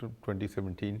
2017,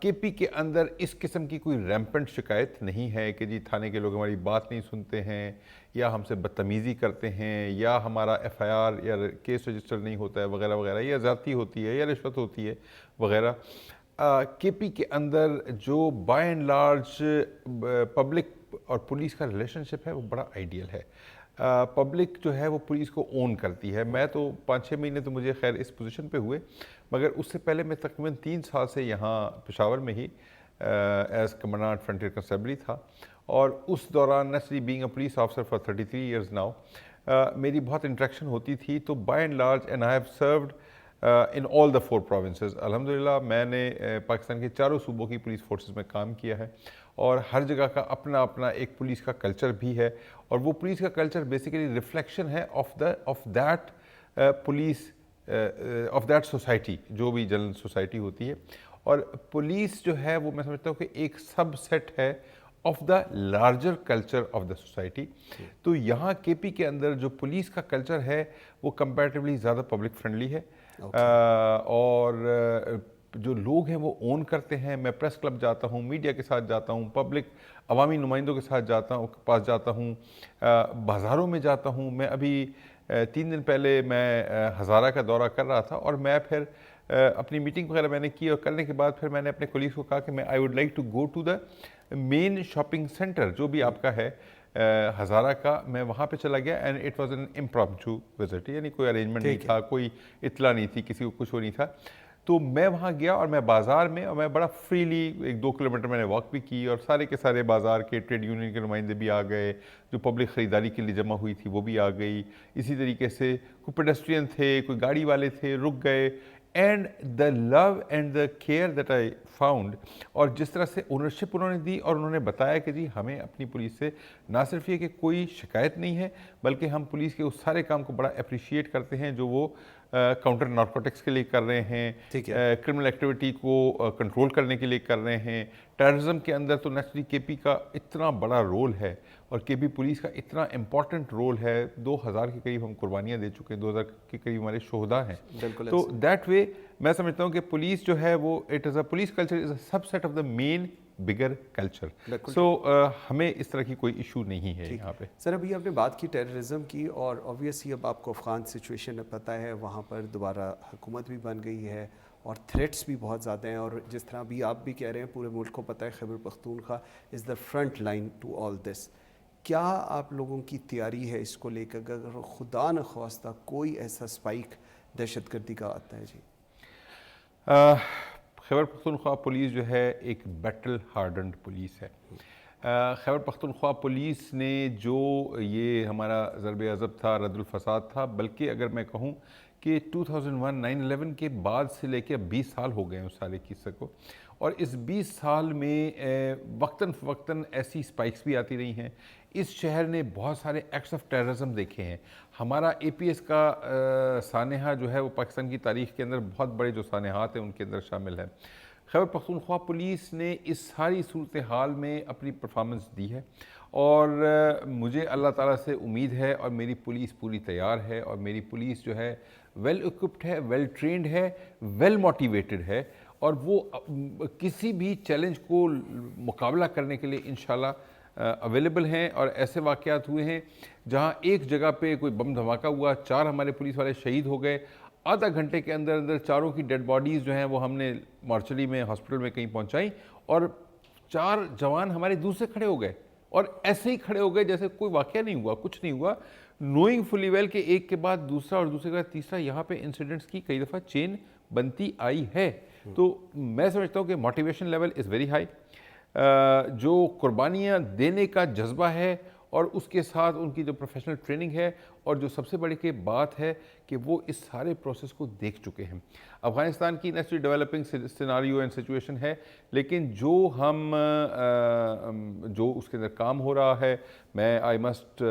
کے پی کے اندر اس قسم کی کوئی ریمپنٹ شکایت نہیں ہے کہ جی تھانے کے لوگ ہماری بات نہیں سنتے ہیں یا ہم سے بدتمیزی کرتے ہیں یا ہمارا ایف آئی آر یا کیس رجسٹر نہیں ہوتا ہے وغیرہ وغیرہ، یا زیادتی ہوتی ہے یا رشوت ہوتی ہے وغیرہ۔ کے پی کے اندر جو بائی اینڈ لارج پبلک اور پولیس کا ریلیشن شپ ہے وہ بڑا آئیڈیل ہے۔ پبلک جو ہے وہ پولیس کو اون کرتی ہے۔ میں تو 5-6 مہینے تو مجھے خیر اس پوزیشن پہ ہوئے، مگر اس سے پہلے میں تقریباً 3 سال سے یہاں پشاور میں ہی ایز کمانڈنٹ فرنٹیئر کنسٹیبلری تھا، اور اس دوران naturally being a police officer for 33 years now میری بہت انٹریکشن ہوتی تھی۔ تو by and large and I have served in all the 4 provinces. الحمدللہ میں نے پاکستان کے چاروں صوبوں کی پولیس فورسز میں کام کیا ہے، اور ہر جگہ کا اپنا اپنا ایک پولیس کا کلچر بھی ہے، اور وہ پولیس کا کلچر بیسیکلی ریفلیکشن ہے of that police of that society, جو بھی جنرل سوسائٹی ہوتی ہے۔ اور پولیس جو ہے وہ میں سمجھتا ہوں کہ ایک سب سیٹ ہے of the larger culture of the society. تو یہاں کے پی کے اندر جو پولیس کا کلچر ہے وہ کمپیریٹیولی زیادہ پبلک فرینڈلی ہے، اور جو لوگ ہیں وہ اون کرتے ہیں۔ میں پریس کلب جاتا ہوں، میڈیا کے ساتھ جاتا ہوں، پبلک عوامی نمائندوں کے ساتھ پاس جاتا ہوں، بازاروں میں جاتا ہوں۔ میں ابھی 3 دن پہلے میں ہزارہ کا دورہ کر رہا تھا، اور میں پھر اپنی میٹنگ وغیرہ میں نے کی، اور کرنے کے بعد پھر میں نے اپنے کولیگز کو کہا کہ میں I would like to go to the main shopping centre جو بھی آپ کا ہے ہزارہ کا۔ میں وہاں پہ چلا گیا، and it was an impromptu visit, یعنی کوئی ارینجمنٹ نہیں تھا، کوئی اطلاع نہیں تھی، کسی کو کچھ وہ نہیں تھا۔ تو میں وہاں گیا اور میں بازار میں، اور میں بڑا فریلی 1-2 کلومیٹر میں نے واک بھی کی، اور سارے کے سارے بازار کے ٹریڈ یونین کے نمائندے بھی آ گئے، جو پبلک خریداری کے لیے جمع ہوئی تھی وہ بھی آ گئی۔ اسی طریقے سے کوئی پیڈسٹرین تھے، کوئی گاڑی والے تھے، رک گئے، and the love and the care that I found, اور جس طرح سے اونرشپ انہوں نے دی، اور انہوں نے بتایا کہ جی ہمیں اپنی پولیس سے نہ صرف یہ کہ کوئی شکایت نہیں ہے، بلکہ ہم پولیس کے اس سارے کام کو بڑا اپریشیٹ کرتے ہیں جو وہ کاؤنٹر نارکوٹکس کے لیے کر رہے ہیں، کرمنل ایکٹیویٹی کو کنٹرول کرنے کے لیے کر رہے ہیں۔ ٹیررزم کے اندر تو نیچرلی کے پی کا اتنا بڑا رول ہے، اور کے پی پولیس کا اتنا امپورٹنٹ رول ہے۔ 2000 کے قریب ہم قربانیاں دے چکے ہیں، 2000 کے قریب ہمارے شہداء ہیں۔ تو دیٹ وے میں سمجھتا ہوں کہ پولیس جو ہے وہ it is a police culture is a subset of the main bigger culture. So ہمیں اس طرح کی کوئی ایشو نہیں ہے یہاں پہ۔ سر ابھی آپ نے بات کی ٹیررزم کی، اور آبویسلی اب آپ کو افغان سچویشن پتہ ہے، وہاں پر دوبارہ حکومت بھی بن گئی ہے، اور تھریٹس بھی بہت زیادہ ہیں، اور جس طرح ابھی آپ بھی کہہ رہے ہیں پورے ملک کو پتہ ہے Khyber Pakhtunkhwa is the front line to all this. کیا آپ لوگوں کی تیاری ہے اس کو لے کر اگر خدا نخواستہ کوئی ایسا اسپائک دہشت گردی کا آتا ہے؟ جی خیبر پختونخوا پولیس جو ہے ایک بیٹل ہارڈنڈ پولیس ہے۔ خیبر پختونخوا پولیس نے جو یہ ہمارا ضرب عضب تھا، رد الفساد تھا، بلکہ اگر میں کہوں کہ 2001 9/11 کے بعد سے لے کے اب 20 سال ہو گئے ہیں اس سارے قصے کو، اور اس 20 سال میں وقتاً فوقتاً ایسی اسپائکس بھی آتی رہی ہیں۔ اس شہر نے بہت سارے ایکٹس آف ٹیررزم دیکھے ہیں۔ ہمارا اے پی ایس کا سانحہ جو ہے وہ پاکستان کی تاریخ کے اندر بہت بڑے جو سانحات ہیں ان کے اندر شامل ہے۔ خیبر پختونخوا پولیس نے اس ساری صورتحال میں اپنی پرفارمنس دی ہے، اور مجھے اللہ تعالیٰ سے امید ہے، اور میری پولیس پوری تیار ہے، اور میری پولیس جو ہے ویل اکوپڈ ہے، ویل ٹرینڈ ہے، ویل موٹیویٹڈ ہے، اور وہ کسی بھی چیلنج کو مقابلہ کرنے کے لیے انشاءاللہ اویلیبل ہیں۔ اور ایسے واقعات ہوئے ہیں جہاں ایک جگہ پہ کوئی بم دھماکہ ہوا، 4 ہمارے پولیس والے شہید ہو گئے، آدھا گھنٹے کے اندر اندر 4 کی ڈیڈ باڈیز جو ہیں وہ ہم نے مارچری میں ہاسپٹل میں کہیں پہنچائیں، اور 4 جوان ہمارے دوسرے کھڑے ہو گئے، اور ایسے ہی کھڑے ہو گئے جیسے کوئی واقعہ نہیں ہوا، کچھ نہیں ہوا، نوئنگ فلی ویل کہ ایک کے بعد دوسرا اور دوسرے کے بعد تیسرا یہاں پہ انسیڈنٹس کی کئی دفعہ چین بنتی آئی ہے۔ تو میں سمجھتا ہوں کہ motivation level is very high. جو قربانیاں دینے کا جذبہ ہے، اور اس کے ساتھ ان کی جو پروفیشنل ٹریننگ ہے، اور جو سب سے بڑی کی بات ہے کہ وہ اس سارے پروسیس کو دیکھ چکے ہیں۔ افغانستان کی naturally developing scenario and situation ہے، لیکن جو جو اس کے اندر کام ہو رہا ہے، میں I must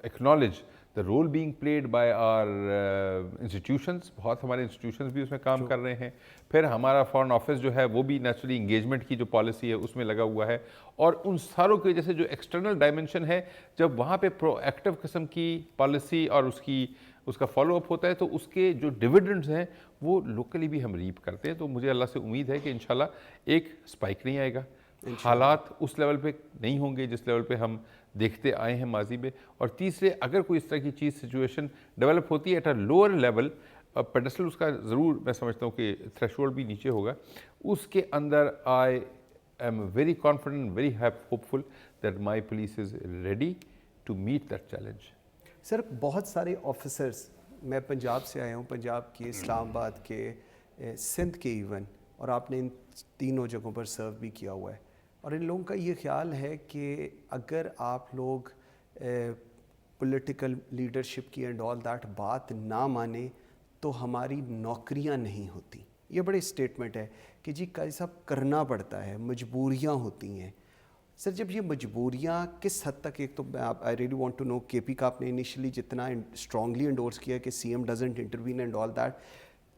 acknowledge the role being played by our institutions، بہت ہمارے انسٹیٹیوشنز بھی اس میں کام کر رہے ہیں۔ پھر ہمارا فارن آفس جو ہے وہ بھی نیچرلی انگیجمنٹ کی جو پالیسی ہے اس میں لگا ہوا ہے، اور ان ساروں کی وجہ سے جو ایکسٹرنل ڈائمنشن ہے، جب وہاں پہ پرو ایکٹیو قسم کی پالیسی اور اس کی اس کا فالو اپ ہوتا ہے تو اس کے جو ڈویڈنڈز ہیں وہ لوکلی بھی ہم ریپ کرتے ہیں. تو مجھے اللہ سے امید ہے کہ انشاءاللہ ایک اسپائک نہیں آئے گا, حالات اس لیول پہ نہیں ہوں گے جس لیول پہ ہم دیکھتے آئے ہیں ماضی میں. اور تیسرے, اگر کوئی اس طرح کی چیز سچویشن ڈیولپ ہوتی ہے at a lower level, pedestal اس کا ضرور میں سمجھتا ہوں کہ تھریش ہولڈ بھی نیچے ہوگا, اس کے اندر I am very confident, very hopeful that my police is ready to meet that challenge. Sir بہت سارے آفیسرز, میں پنجاب سے آیا ہوں, پنجاب کے, اسلام آباد کے, سندھ کے ایون, اور آپ نے ان تینوں جگہوں پر سرو بھی کیا ہوا ہے, اور ان لوگوں کا یہ خیال ہے کہ اگر آپ لوگ پولیٹیکل لیڈرشپ کی اینڈ آل دیٹ بات نہ مانیں تو ہماری نوکریاں نہیں ہوتی. یہ بڑے اسٹیٹمنٹ ہے کہ جی قاضی صاحب کرنا پڑتا ہے, مجبوریاں ہوتی ہیں. سر جب یہ مجبوریاں کس حد تک, ایک تو I really want to know K P کا آپ نے انیشلی جتنا اسٹرانگلی انڈورس کیا کہ C M doesn't intervene and all that,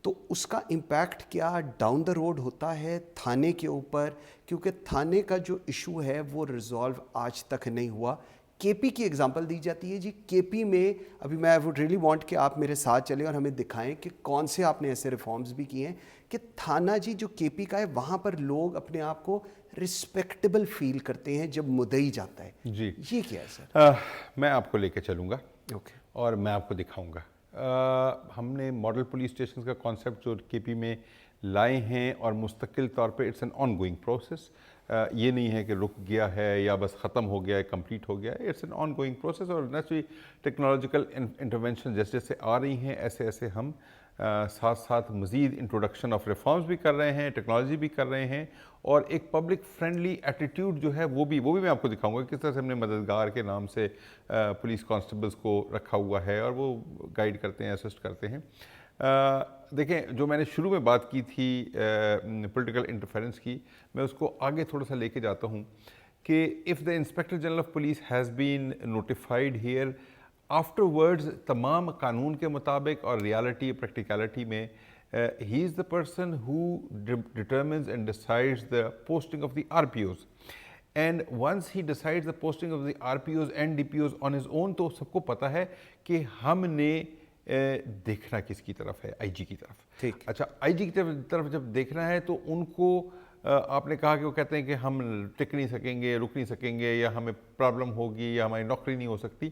تو اس کا امپیکٹ کیا ڈاؤن دا روڈ ہوتا ہے تھانے کے اوپر, کیونکہ تھانے کا جو ایشو ہے وہ ریزالو آج تک نہیں ہوا. کے پی کی ایگزامپل دی جاتی ہے, جی کے پی میں ابھی میں وڈ ریئلی وانٹ کہ آپ میرے ساتھ چلیں اور ہمیں دکھائیں کہ کون سے آپ نے ایسے ریفارمز بھی کیے ہیں کہ تھانہ جی جو کے پی کا ہے وہاں پر لوگ اپنے آپ کو رسپیکٹیبل فیل کرتے ہیں جب مدعی جاتا ہے. جی یہ کیا ہے سر؟ میں آپ کو لے کے چلوں گا اوکے, اور میں آپ کو دکھاؤں گا. ہم نے ماڈل پولیس اسٹیشنز کا کانسیپٹ جو کے پی میں لائے ہیں, اور مستقل طور پہ it's an ongoing process. یہ نہیں ہے کہ رک گیا ہے یا بس ختم ہو گیا ہے, کمپلیٹ ہو گیا ہے. It's an ongoing process, اور نیچرلی ٹیکنالوجیکل انٹرونشن جیسے جیسے آ رہی ہیں ایسے ایسے ہم ساتھ ساتھ مزید انٹروڈکشن آف ریفارمز بھی کر رہے ہیں, ٹیکنالوجی بھی کر رہے ہیں, اور ایک پبلک فرینڈلی ایٹیٹیوڈ جو ہے وہ بھی میں آپ کو دکھاؤں گا کس طرح سے ہم نے مددگار کے نام سے پولیس کانسٹیبلز کو رکھا ہوا ہے, اور وہ گائیڈ کرتے ہیں, اسسٹ کرتے ہیں. دیکھیں, جو میں نے شروع میں بات کی تھی پولیٹیکل انٹرفیرنس کی, میں اس کو آگے تھوڑا سا لے کے جاتا ہوں کہ if the inspector general of police has been notified here, afterwards تمام قانون کے مطابق اور ریالٹی پریکٹیکلٹی میں he is the person who determines and decides the posting of the R P Os, and once he decides the posting of the R P Os and D P Os on his own, تو سب کو پتہ ہے کہ ہم نے دیکھنا کس کی طرف ہے, آئی جی کی طرف. ٹھیک, اچھا, آئی جی کی طرف جب دیکھنا ہے تو ان کو آپ نے کہا کہ وہ کہتے ہیں کہ ہم ٹک نہیں سکیں گے, رک نہیں سکیں گے, یا ہمیں پرابلم ہوگی, یا ہماری نوکری نہیں ہو سکتی.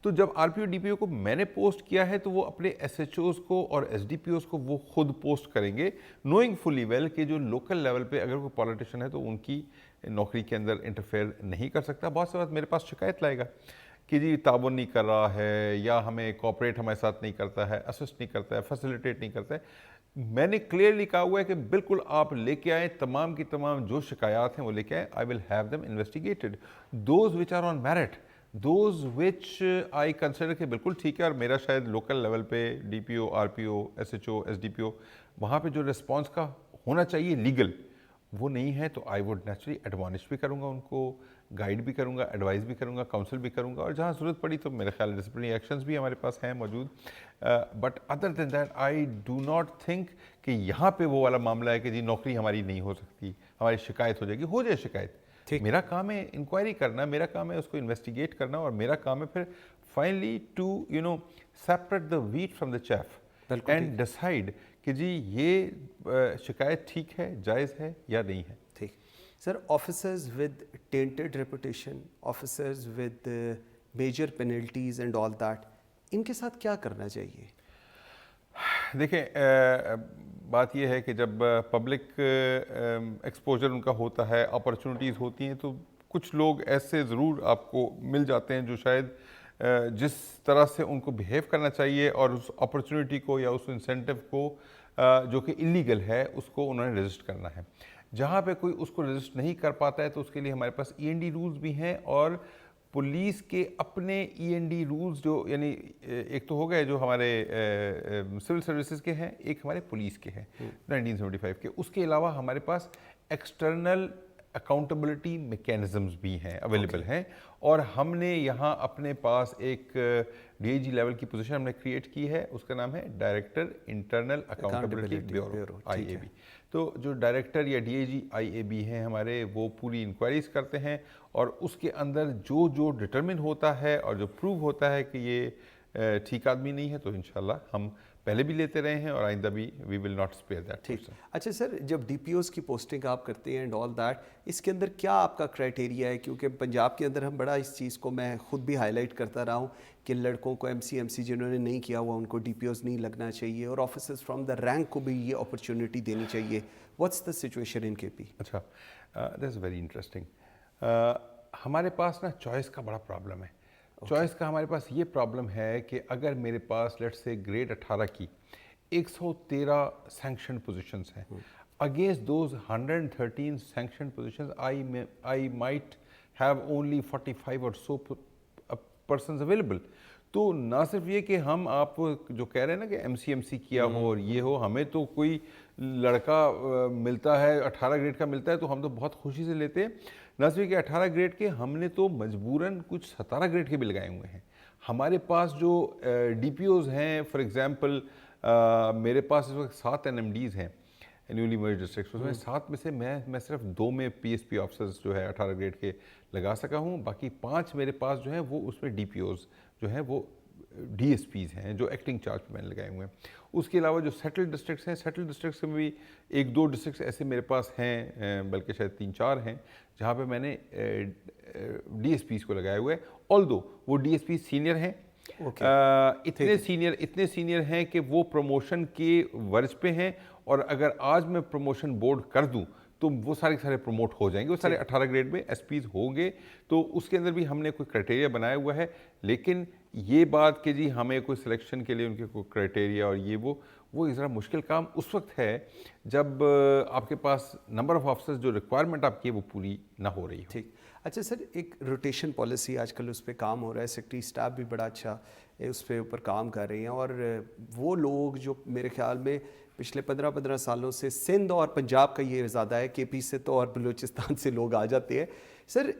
تو جب are P O D P او کو میں نے پوسٹ کیا ہے تو وہ اپنے ایس ایچ اوز کو اور ایس ڈی پی اوز کو وہ خود پوسٹ کریں گے, نوئنگ فلی ویل کہ جو لوکل لیول پہ اگر کوئی پولیٹیشین ہے تو ان کی نوکری کے اندر انٹرفیئر نہیں کر سکتا. بہت سے وقت میرے پاس شکایت لائے گا کہ جی تعاون نہیں کر رہا ہے, یا ہمیں کوآپریٹ ہمارے ساتھ نہیں کرتا ہے, اسسٹ نہیں کرتا ہے, فیسیلیٹیٹ نہیں کرتا ہے. میں نے کلیئرلی کہا ہوا ہے کہ بالکل آپ لے کے آئیں, تمام کی تمام جو شکایات ہیں وہ لے کے آئیں. I will have them investigated, those which are on merit, those which I consider کہ بالکل ٹھیک ہے, اور میرا شاید لوکل لیول پہ D P O, R P O, S H O, S D P O, وہاں پہ جو رسپانس کا ہونا چاہیے لیگل وہ نہیں ہے, تو آئی ووڈ نیچرلی ایڈوانش بھی کروں گا, ان کو گائیڈ بھی کروں گا, ایڈوائز بھی کروں گا, کاؤنسل بھی کروں گا, اور جہاں ضرورت پڑی تو میرے خیال ڈسپلنری ایکشنز بھی ہمارے پاس ہیں موجود. But other than that I do not think کہ یہاں پہ وہ والا معاملہ ہے کہ جی نوکری ہماری نہیں ہو سکتی, ہماری شکایت ہو جائے گی. ہو جائے شکایت, میرا کام ہے انکوائری کرنا, میرا کام ہے اس کو انویسٹیگیٹ کرنا, اور میرا کام ہے پھر finally to separate the wheat from the chaff and decide کہ جی یہ شکایت ٹھیک ہے, جائز ہے یا نہیں ہے. ٹھیک. Sir officers with tainted reputation, officers with major penalties and all that, ان کے ساتھ کیا کرنا چاہیے؟ دیکھیں, بات یہ ہے کہ جب پبلک ایکسپوجر ان کا ہوتا ہے, اپرچونیٹیز ہوتی ہیں, تو کچھ لوگ ایسے ضرور آپ کو مل جاتے ہیں جو شاید جس طرح سے ان کو بیہیو کرنا چاہیے اور اس اپرچونیٹی کو یا اس انسینٹیو کو جو کہ انلیگل ہے اس کو انہوں نے رجسٹ کرنا ہے. جہاں پہ کوئی اس کو رجسٹ نہیں کر پاتا ہے تو اس کے لیے ہمارے پاس ای این ڈی رولز بھی ہیں, اور پولیس کے اپنے ای این ڈی رولز جو یعنی ایک تو ہو گئے جو ہمارے سول سروسز کے ہیں, ایک ہمارے پولیس کے ہیں 1975 کے. اس کے علاوہ ہمارے پاس ایکسٹرنل اکاؤنٹیبلٹی میکینزمز بھی ہیں, اویلیبل ہیں, اور ہم نے یہاں اپنے پاس ایک ڈی اے جی لیول کی پوزیشن ہم نے کریٹ کی ہے, اس کا نام ہے director internal accountability bureau, I A B. تو جو ڈائریکٹر یا D A G I A be ہیں ہمارے, وہ پوری انکوائریز کرتے ہیں, اور اس کے اندر جو ڈٹرمن ہوتا ہے اور جو پروو ہوتا ہے کہ یہ ٹھیک آدمی نہیں ہے تو انشاءاللہ ہم پہلے بھی لیتے رہے ہیں اور آئندہ بھی we will not spare that person. اچھا سر، جب ڈی پی اوز کی پوسٹنگ آپ کرتے ہیں اینڈ آل دیٹ، اس کے اندر کیا آپ کا کرائٹیریا ہے؟ کیونکہ پنجاب کے اندر ہم بڑا اس چیز کو میں خود بھی ہائی لائٹ کرتا رہا ہوں کہ لڑکوں کو ایم سی جنہوں نے نہیں کیا ہوا ان کو ڈی پی اوز نہیں لگنا چاہیے، اور آفیسرز فرام دا رینک کو بھی یہ اپرچونٹی دینی چاہیے. واٹس دا سچویشن ان کے پی؟ اچھا، دیٹ از ویری انٹرسٹنگ. ہمارے پاس نا چوائس کا بڑا پرابلم ہے. چوائس کا ہمارے پاس یہ پرابلم ہے کہ اگر میرے پاس لیٹ سے گریڈ 18 کی 113 سینکشن پوزیشنز ہیں، against those 113 sanction positions I might have only 45 اور سو پرسنز اویلیبل. تو نہ صرف یہ کہ ہم آپ جو کہہ رہے ہیں نا کہ ایم سی کیا ہو اور یہ ہو، ہمیں تو کوئی لڑکا ملتا ہے 18 گریڈ کا ملتا ہے تو ہم تو بہت خوشی سے لیتے ہیں. نہ صرف کہ 18 گریڈ کے، ہم نے تو مجبوراً کچھ 17 گریڈ کے بھی لگائے ہوئے ہیں. ہمارے پاس جو ڈی پی اوز ہیں، فار ایگزامپل میرے پاس اس وقت 7 NMDs ہیں نیولی مرجڈ ڈسٹرکٹس. اس میں 7 میں سے میں صرف 2 میں پی ایس پی آفیسرز جو ہے 18 گریڈ کے لگا سکا ہوں. باقی 5 میرے پاس جو ہیں وہ اس میں ڈی پی اوز جو ہیں وہ ڈی ایس پیز ہیں جو ایکٹنگ چارج پہ میں نے لگائے ہوئے ہیں. اس کے علاوہ جو سیٹل ڈسٹرکٹس ہیں، سیٹل ڈسٹرکٹس میں بھی 1-2 ڈسٹرکٹس ایسے میرے پاس ہیں، بلکہ شاید 3-4 ہیں جہاں پہ میں نے ڈی ایس پیز کو لگائے ہوئے ہیں. آلدو وہ ڈی ایس پیز سینئر ہیں، اتنے سینئر ہیں کہ وہ پروموشن کے ورج پہ ہیں، اور اگر آج میں پروموشن بورڈ کر دوں تو وہ سارے پروموٹ ہو جائیں گے، وہ سارے 18 گریڈ میں ایس پیز ہوں گے. تو اس کے اندر بھی ہم نے کوئی کرائٹیریا بنایا ہوا ہے. لیکن یہ بات کہ جی ہمیں کوئی سلیکشن کے لیے ان کے کوئی کرائٹیریا اور یہ وہ ذرا مشکل کام اس وقت ہے جب آپ کے پاس نمبر آف آفیسرز جو ریکوائرمنٹ آپ کی ہے وہ پوری نہ ہو رہی ہو. ٹھیک. اچھا سر، ایک روٹیشن پالیسی آج کل اس پہ کام ہو رہا ہے، سیکٹری اسٹاف بھی بڑا اچھا اس پہ اوپر کام کر رہے ہیں، اور وہ لوگ جو میرے خیال میں پچھلے 15 سالوں سے سندھ اور پنجاب کا یہ زیادہ ہے، کے پی سے تو اور بلوچستان سے لوگ آ جاتے ہیں. سر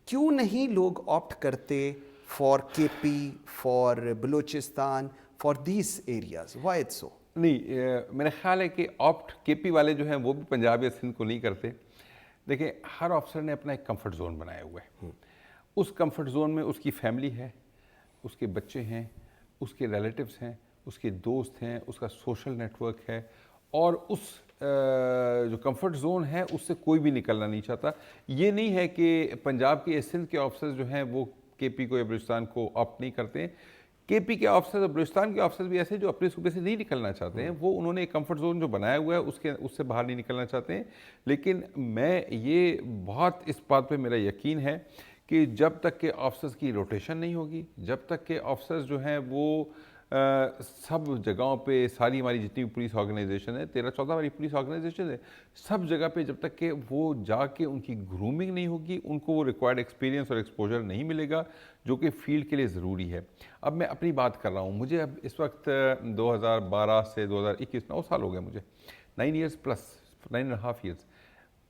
کیوں نہیں لوگ آپٹ کرتے for K P, for Balochistan, for these areas? Why it's so? نہیں، میرا خیال ہے کہ آپٹ کے پی والے جو ہیں وہ بھی پنجاب یا سندھ کو نہیں کرتے. دیکھیں، ہر آفیسر نے اپنا ایک کمفرٹ زون بنایا ہوا ہے. اس کمفرٹ زون میں اس کی فیملی ہے، اس کے بچے ہیں، اس کے ریلیٹیوز ہیں، اس کے دوست ہیں، اس کا سوشل نیٹ ورک ہے، اور اس جو کمفرٹ زون ہے اس سے کوئی بھی نکلنا نہیں چاہتا. یہ نہیں ہے کہ پنجاب کے سندھ کے آفیسرز جو ہیں وہ کے پی کو یا بلوچستان کو آپٹ نہیں کرتے. کے پی کے آفیسرز اور بلوچستان کے آفیسرز بھی ایسے جو اپنے صوبے سے نہیں نکلنا چاہتے ہیں، وہ انہوں نے ایک کمفرٹ زون جو بنایا ہوا ہے اس سے باہر نہیں نکلنا چاہتے ہیں. لیکن میں یہ بہت اس بات پہ میرا یقین ہے کہ جب تک کہ آفیسرز کی روٹیشن نہیں ہوگی، جب تک کہ آفیسرز جو ہیں وہ سب جگہوں پہ، ساری ہماری جتنی پولیس آرگنائزیشن ہے، 13-14 ہماری پولیس آرگنائزیشن ہے، سب جگہ پہ جب تک کہ وہ جا کے ان کی گرومنگ نہیں ہوگی، ان کو وہ ریکوائرڈ ایکسپیرینس اور ایکسپوجر نہیں ملے گا جو کہ فیلڈ کے لیے ضروری ہے. اب میں اپنی بات کر رہا ہوں، مجھے اب اس وقت 2012 سے 2021 9 سال ہو گئے مجھے، 9 ایئرس پلس 9.5 ایئرس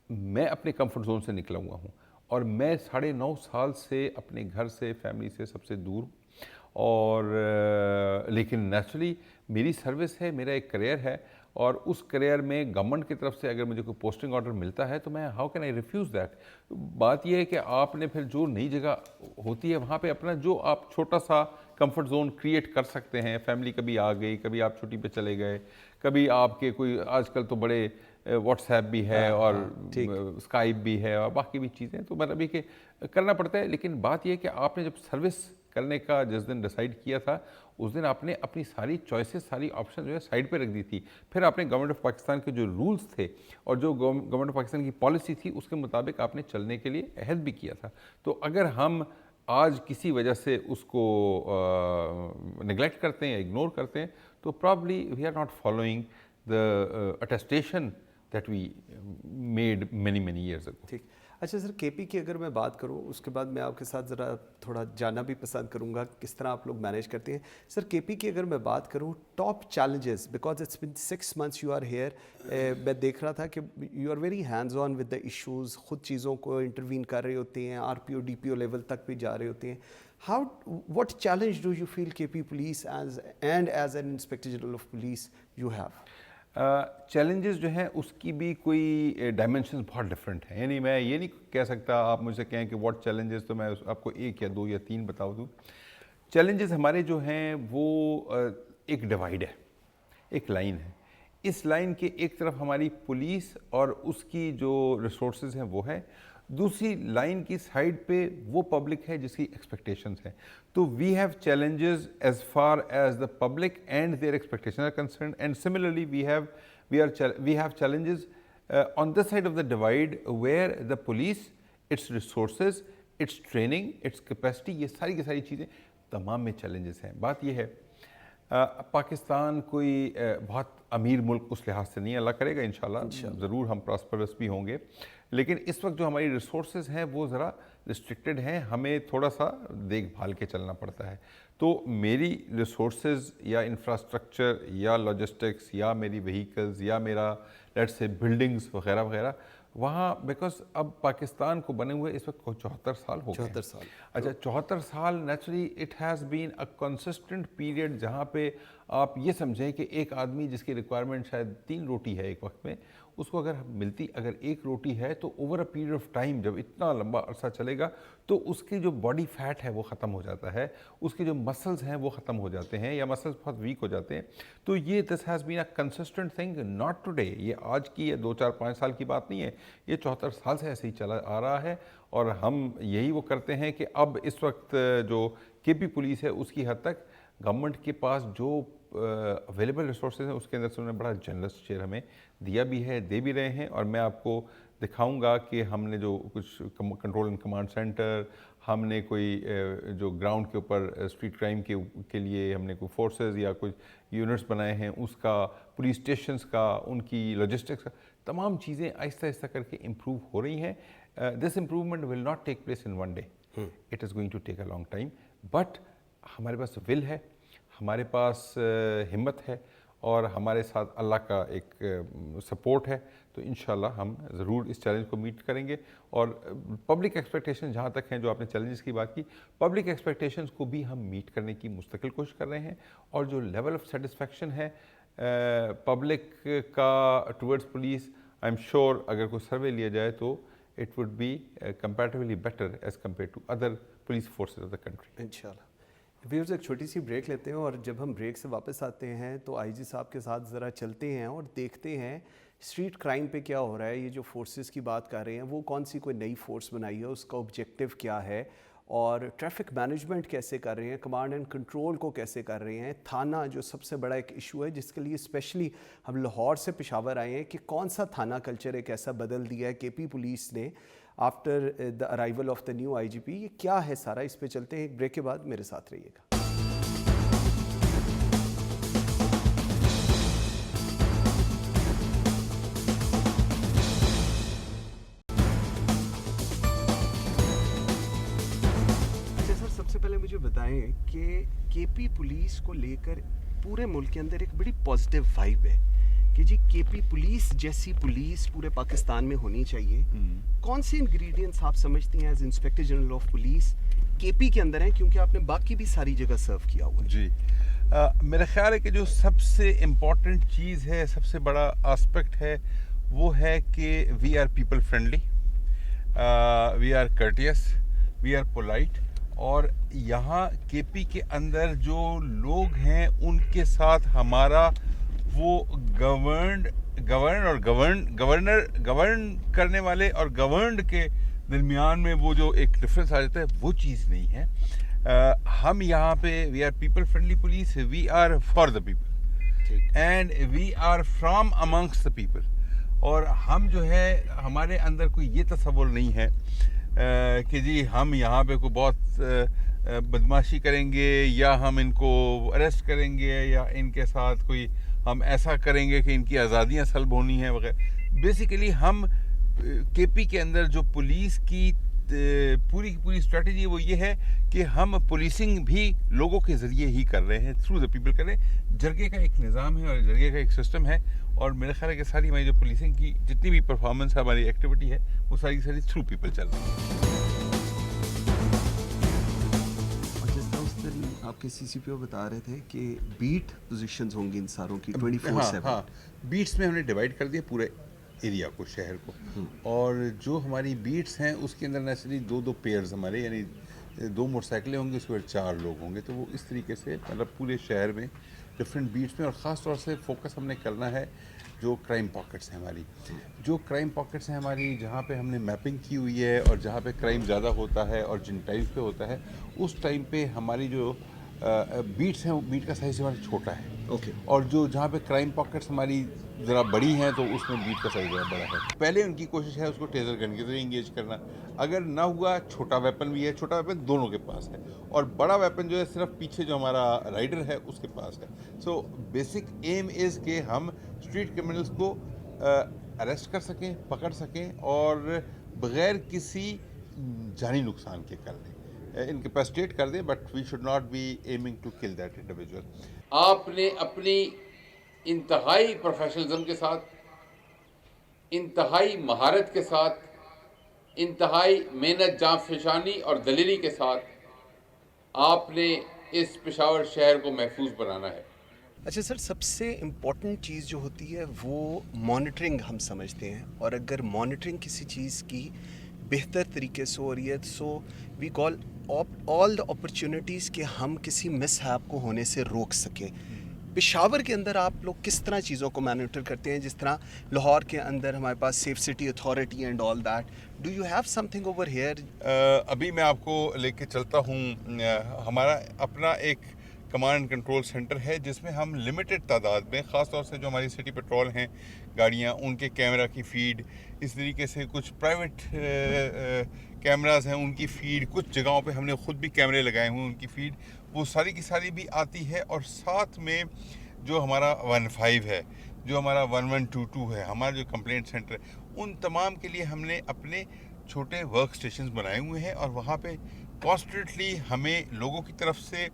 میں اپنے کمفرٹ زون سے نکلا ہوا ہوں، اور میں 9.5 سال سے اپنے گھر سے، فیملی سے، سب سے دور. اور لیکن نیچرلی میری سروس ہے، میرا ایک کریئر ہے، اور اس کریئر میں گورنمنٹ کی طرف سے اگر مجھے کوئی پوسٹنگ آرڈر ملتا ہے تو میں how can I refuse that. بات یہ ہے کہ آپ نے پھر جو نئی جگہ ہوتی ہے وہاں پہ اپنا جو آپ چھوٹا سا کمفرٹ زون کریٹ کر سکتے ہیں. فیملی کبھی آ گئی، کبھی آپ چھٹی پہ چلے گئے، کبھی آپ کے کوئی آج کل تو بڑے واٹس ایپ بھی ہے اور اسکائپ بھی ہے اور باقی بھی چیزیں، تو مطلب یہ کہ کرنا پڑتا ہے. لیکن بات یہ ہے کہ آپ نے جب سروس کرنے کا جس دن ڈیسائیڈ کیا تھا، اس دن آپ نے اپنی ساری چوائسیز، ساری آپشن جو ہے سائڈ پہ رکھ دی تھی. پھر آپ نے گورنمنٹ آف پاکستان کے جو رولز تھے اور جو گورنمنٹ آف پاکستان کی پالیسی تھی اس کے مطابق آپ نے چلنے کے لیے عہد بھی کیا تھا. تو اگر ہم آج کسی وجہ سے اس کو نگلیکٹ کرتے ہیں یا اگنور کرتے ہیں تو probably we are not following the attestation that we made many years ago. ٹھیک. اچھا سر، کے پی کی اگر میں بات کروں، اس کے بعد میں آپ کے ساتھ ذرا تھوڑا جاننا بھی پسند کروں گا کس طرح آپ لوگ مینیج کرتے ہیں. سر کے پی کی اگر میں بات کروں، top challenges, because it's been 6 months you are here, میں دیکھ رہا تھا کہ you are very hands on with the issues, خود چیزوں کو انٹروین کر رہے ہوتے ہیں، R P O D P O level تک بھی جا رہے ہوتے ہیں. what challenge do you feel KP police as an Inspector General of Police you have? Challenges جو ہیں اس کی بھی کوئی ڈائمینشنز بہت ڈفرینٹ ہیں. یعنی میں یہ نہیں کہہ سکتا آپ مجھ سے کہیں کہ واٹ چیلنجز، تو میں آپ کو 1 یا 2 یا 3 بتا دوں. چیلنجز ہمارے جو ہیں وہ ایک ڈیوائڈ ہے، ایک لائن ہے. اس لائن کے ایک طرف ہماری پولیس اور اس کی جو ریسورسز ہیں وہ ہے، دوسری لائن کی سائڈ پہ وہ پبلک ہے جس کی ایکسپیکٹیشنز ہیں. تو we have challenges as far as the public and their expectation are concerned, and similarly we have challenges on this side of the divide where the police, its resources, its training, its capacity، یہ ساری کی ساری چیزیں تمام میں challenges ہیں. بات یہ ہے پاکستان کوئی بہت امیر ملک اس لحاظ سے نہیں، اللہ کرے گا انشاءاللہ ضرور ہم پراسپرس بھی ہوں گے، لیکن اس وقت جو ہماری ریسورسز ہیں وہ ذرا ریسٹرکٹڈ ہیں، ہمیں تھوڑا سا دیکھ بھال کے چلنا پڑتا ہے. تو میری ریسورسز یا انفراسٹرکچر یا لاجسٹکس یا میری وہیکلز یا میرا لیٹ سے بلڈنگز وغیرہ وغیرہ وہاں، بیکاز اب پاکستان کو بنے ہوئے اس وقت 74 سال ہو گئے. 74 سال. اچھا 74 سال naturally it has been a consistent period جہاں پہ آپ یہ سمجھیں کہ ایک آدمی جس کی ریکوائرمنٹ شاید 3 روٹی ہے ایک وقت میں، اس کو اگر ملتی اگر 1 روٹی ہے تو over a period of time جب اتنا لمبا عرصہ چلے گا تو اس کی جو باڈی فیٹ ہے وہ ختم ہو جاتا ہے، اس کے جو مسلز ہیں وہ ختم ہو جاتے ہیں یا مسلز بہت ویک ہو جاتے ہیں. تو یہ this has been a consistent thing, not today, یہ آج کی یا 2 4 5 سال کی بات نہیں ہے، یہ 74 سال سے ایسے ہی چلا آ رہا ہے. اور ہم یہی وہ کرتے ہیں کہ اب اس وقت جو کے پی پولیس ہے اس کی حد تک گورنمنٹ کے پاس جو اویلیبل ریسورسز ہیں اس کے اندر سے انہوں نے بڑا جنرس شیئر ہمیں دیا بھی ہے، دے بھی رہے ہیں. اور میں آپ کو دکھاؤں گا کہ ہم نے جو کچھ کنٹرول اینڈ کمانڈ سینٹر، ہم نے کوئی جو گراؤنڈ کے اوپر اسٹریٹ کرائم کے لیے ہم نے کوئی فورسز یا کچھ یونٹس بنائے ہیں، اس کا پولیس اسٹیشنز کا، ان کی لاجسٹکس کا، تمام چیزیں آہستہ آہستہ کر کے امپروو ہو رہی ہیں. This improvement will not take place in 1 day، it is going to take a long time. But ہمارے پاس ول ہے، ہمارے پاس ہمت ہے اور ہمارے ساتھ اللہ کا ایک سپورٹ ہے. تو انشاءاللہ ہم ضرور اس چیلنج کو میٹ کریں گے. اور پبلک ایکسپیکٹیشن جہاں تک ہیں، جو آپ نے چیلنجز کی بات کی، پبلک ایکسپیکٹیشنز کو بھی ہم میٹ کرنے کی مستقل کوشش کر رہے ہیں. اور جو لیول آف سیٹسفیکشن ہے پبلک کا towards police, I am sure اگر کوئی سروے لیا جائے تو it would be comparatively better as compared to other police forces of the country. انشاءاللہ. ویورز ایک چھوٹی سی بریک لیتے ہیں، اور جب ہم بریک سے واپس آتے ہیں تو آئی جی صاحب کے ساتھ ذرا چلتے ہیں اور دیکھتے ہیں اسٹریٹ کرائم پہ کیا ہو رہا ہے. یہ جو فورسز کی بات کر رہے ہیں وہ کون سی کوئی نئی فورس بنائی ہے، اس کا آبجیکٹیو کیا ہے، اور ٹریفک مینجمنٹ کیسے کر رہے ہیں، کمانڈ اینڈ کنٹرول کو کیسے کر رہے ہیں. تھانہ جو سب سے بڑا ایک ایشو ہے جس کے لیے اسپیشلی ہم لاہور سے پشاور آئے ہیں کہ کون سا تھانہ کلچر ایک ایسا بدل دیا ہے کے پی پولیس نے after the arrival of the new I G P. یہ کیا ہے سارا، اس پہ چلتے ہیں ایک بریک کے بعد. میرے ساتھ رہیے گا. سب سے پہلے مجھے بتائیں کہ کے پی پولیس کو لے کر پورے ملک کے اندر ایک بڑی پازیٹیو وائب ہے کہ جی کے پی پولیس جیسی پولیس پورے پاکستان میں ہونی چاہیے. کون سے انگریڈینٹس آپ سمجھتی ہیں as inspector general of police کے پی کے اندر ہیں، کیونکہ آپ نے باقی بھی ساری جگہ سرو کیا ہوا ہے؟ جی میرا خیال ہے کہ جو سب سے امپورٹنٹ چیز ہے، سب سے بڑا آسپیکٹ ہے، وہ ہے کہ we are people friendly, we are courteous, we are polite. اور یہاں کے پی کے اندر جو لوگ ہیں ان کے ساتھ ہمارا وہ گورن کرنے والے اور گورنڈ کے درمیان میں وہ جو ایک ڈفرینس آ جاتا ہے وہ چیز نہیں ہے. ہم یہاں پہ we are people friendly police, we are for the people and we are from amongst the people. اور ہم جو ہے ہمارے اندر کوئی یہ تصور نہیں ہے کہ جی ہم یہاں پہ کوئی بہت بدماشی کریں گے یا ہم ان کو اریسٹ کریں گے یا ان کے ساتھ کوئی ہم ایسا کریں گے کہ ان کی آزادیاں سلب ہونی ہیں وغیرہ. بیسیکلی ہم کے پی کے اندر جو پولیس کی پوری کی پوری اسٹریٹجی وہ یہ ہے کہ ہم پولیسنگ بھی لوگوں کے ذریعے ہی کر رہے ہیں، تھرو دا پیپل کر رہے ہیں. جرگے کا ایک نظام ہے اور جرگے کا ایک سسٹم ہے، اور میرا خیال ہے کہ ساری ہماری جو پولیسنگ کی جتنی بھی پرفارمنس ہے، ہماری ایکٹیویٹی ہے، وہ ساری تھرو پیپل چل رہی ہے. آپ کے سی سی پی او بتا رہے تھے کہ بیٹ پوزیشنز ہوں گی ان ساروں کی 24/7. ہاں بیٹس میں ہم نے ڈیوائڈ کر دیا پورے ایریا کو، شہر کو. اور جو ہماری بیٹس ہیں اس کے اندر نیچرلی 2 پیئرز ہمارے، یعنی 2 موٹر سائیکلیں ہوں گی، اس کے بعد 4 لوگ ہوں گے. تو وہ اس طریقے سے مطلب پورے شہر میں ڈفرینٹ بیٹس میں، اور خاص طور سے فوکس ہم نے کرنا ہے جو کرائم پاکٹس ہیں ہماری. جو کرائم پاکٹس ہیں ہماری، جہاں پہ ہم نے میپنگ کی ہوئی ہے اور جہاں پہ کرائم زیادہ ہوتا ہے اور جن ٹائمز پہ ہوتا ہے، اس ٹائم پہ ہماری جو بیٹس ہیں، وہ بیٹ کا سائز ہمارا چھوٹا ہے. اوکے. اور جو جہاں پہ کرائم پاکٹس ہماری ذرا بڑی ہیں تو اس میں بیٹ کا سائز ذرا بڑا ہے. پہلے ان کی کوشش ہے اس کو ٹیزر گن کے ذریعے انگیج کرنا. اگر نہ ہوا، چھوٹا ویپن بھی ہے، چھوٹا ویپن دونوں کے پاس ہے، اور بڑا ویپن جو ہے صرف پیچھے جو ہمارا رائڈر ہے اس کے پاس ہے. سو بیسک ایم از کہ ہم اسٹریٹ کرمنلس کو اریسٹ کر سکیں، پکڑ سکیں، اور بغیر کسی جانی نقصان کے کر دیں، انکیپیسٹیٹ کر دیں. But we should not be aiming to kill that individual. آپ نے اپنی انتہائی پروفیشنلزم کے ساتھ، انتہائی مہارت کے ساتھ، انتہائی محنت، جاں فشانی اور دلیری کے ساتھ آپ نے اس پشاور شہر کو محفوظ بنانا ہے. اچھا سر، سب سے امپورٹنٹ چیز جو ہوتی ہے وہ مانیٹرنگ ہم سمجھتے ہیں، اور اگر مانیٹرنگ کسی چیز کی بہتر طریقے سے ہو رہی ہے، سو وی کال آل دا اپرچونیٹیز کہ ہم کسی مس ہیپ کو ہونے سے روک سکیں. پشاور کے اندر آپ لوگ کس طرح چیزوں کو مانیٹر کرتے ہیں؟ جس طرح لاہور کے اندر ہمارے پاس safe city authority and all that, do you have something over here? ابھی میں آپ کو لے کے چلتا ہوں. ہمارا اپنا ایک کمانڈ اینڈ کنٹرول سینٹر ہے جس میں ہم لمیٹڈ تعداد میں، خاص طور سے جو ہماری سٹی پیٹرول ہیں گاڑیاں، ان کے کیمرہ کی فیڈ، اس طریقے سے کچھ پرائیویٹ کیمراز ہیں ان کی فیڈ، کچھ جگہوں پہ ہم نے خود بھی کیمرے لگائے ہوئے ہیں ان کی فیڈ، وہ ساری کی ساری بھی آتی ہے. اور ساتھ میں جو ہمارا 15 ہے، جو ہمارا 1122 ہے، ہمارا جو کمپلینٹ سینٹر ہے، ان تمام کے لیے ہم نے اپنے چھوٹے ورک اسٹیشنز بنائے ہوئے ہیں. اور وہاں پہ کانسٹنٹلی ہمیں لوگوں کی طرف سے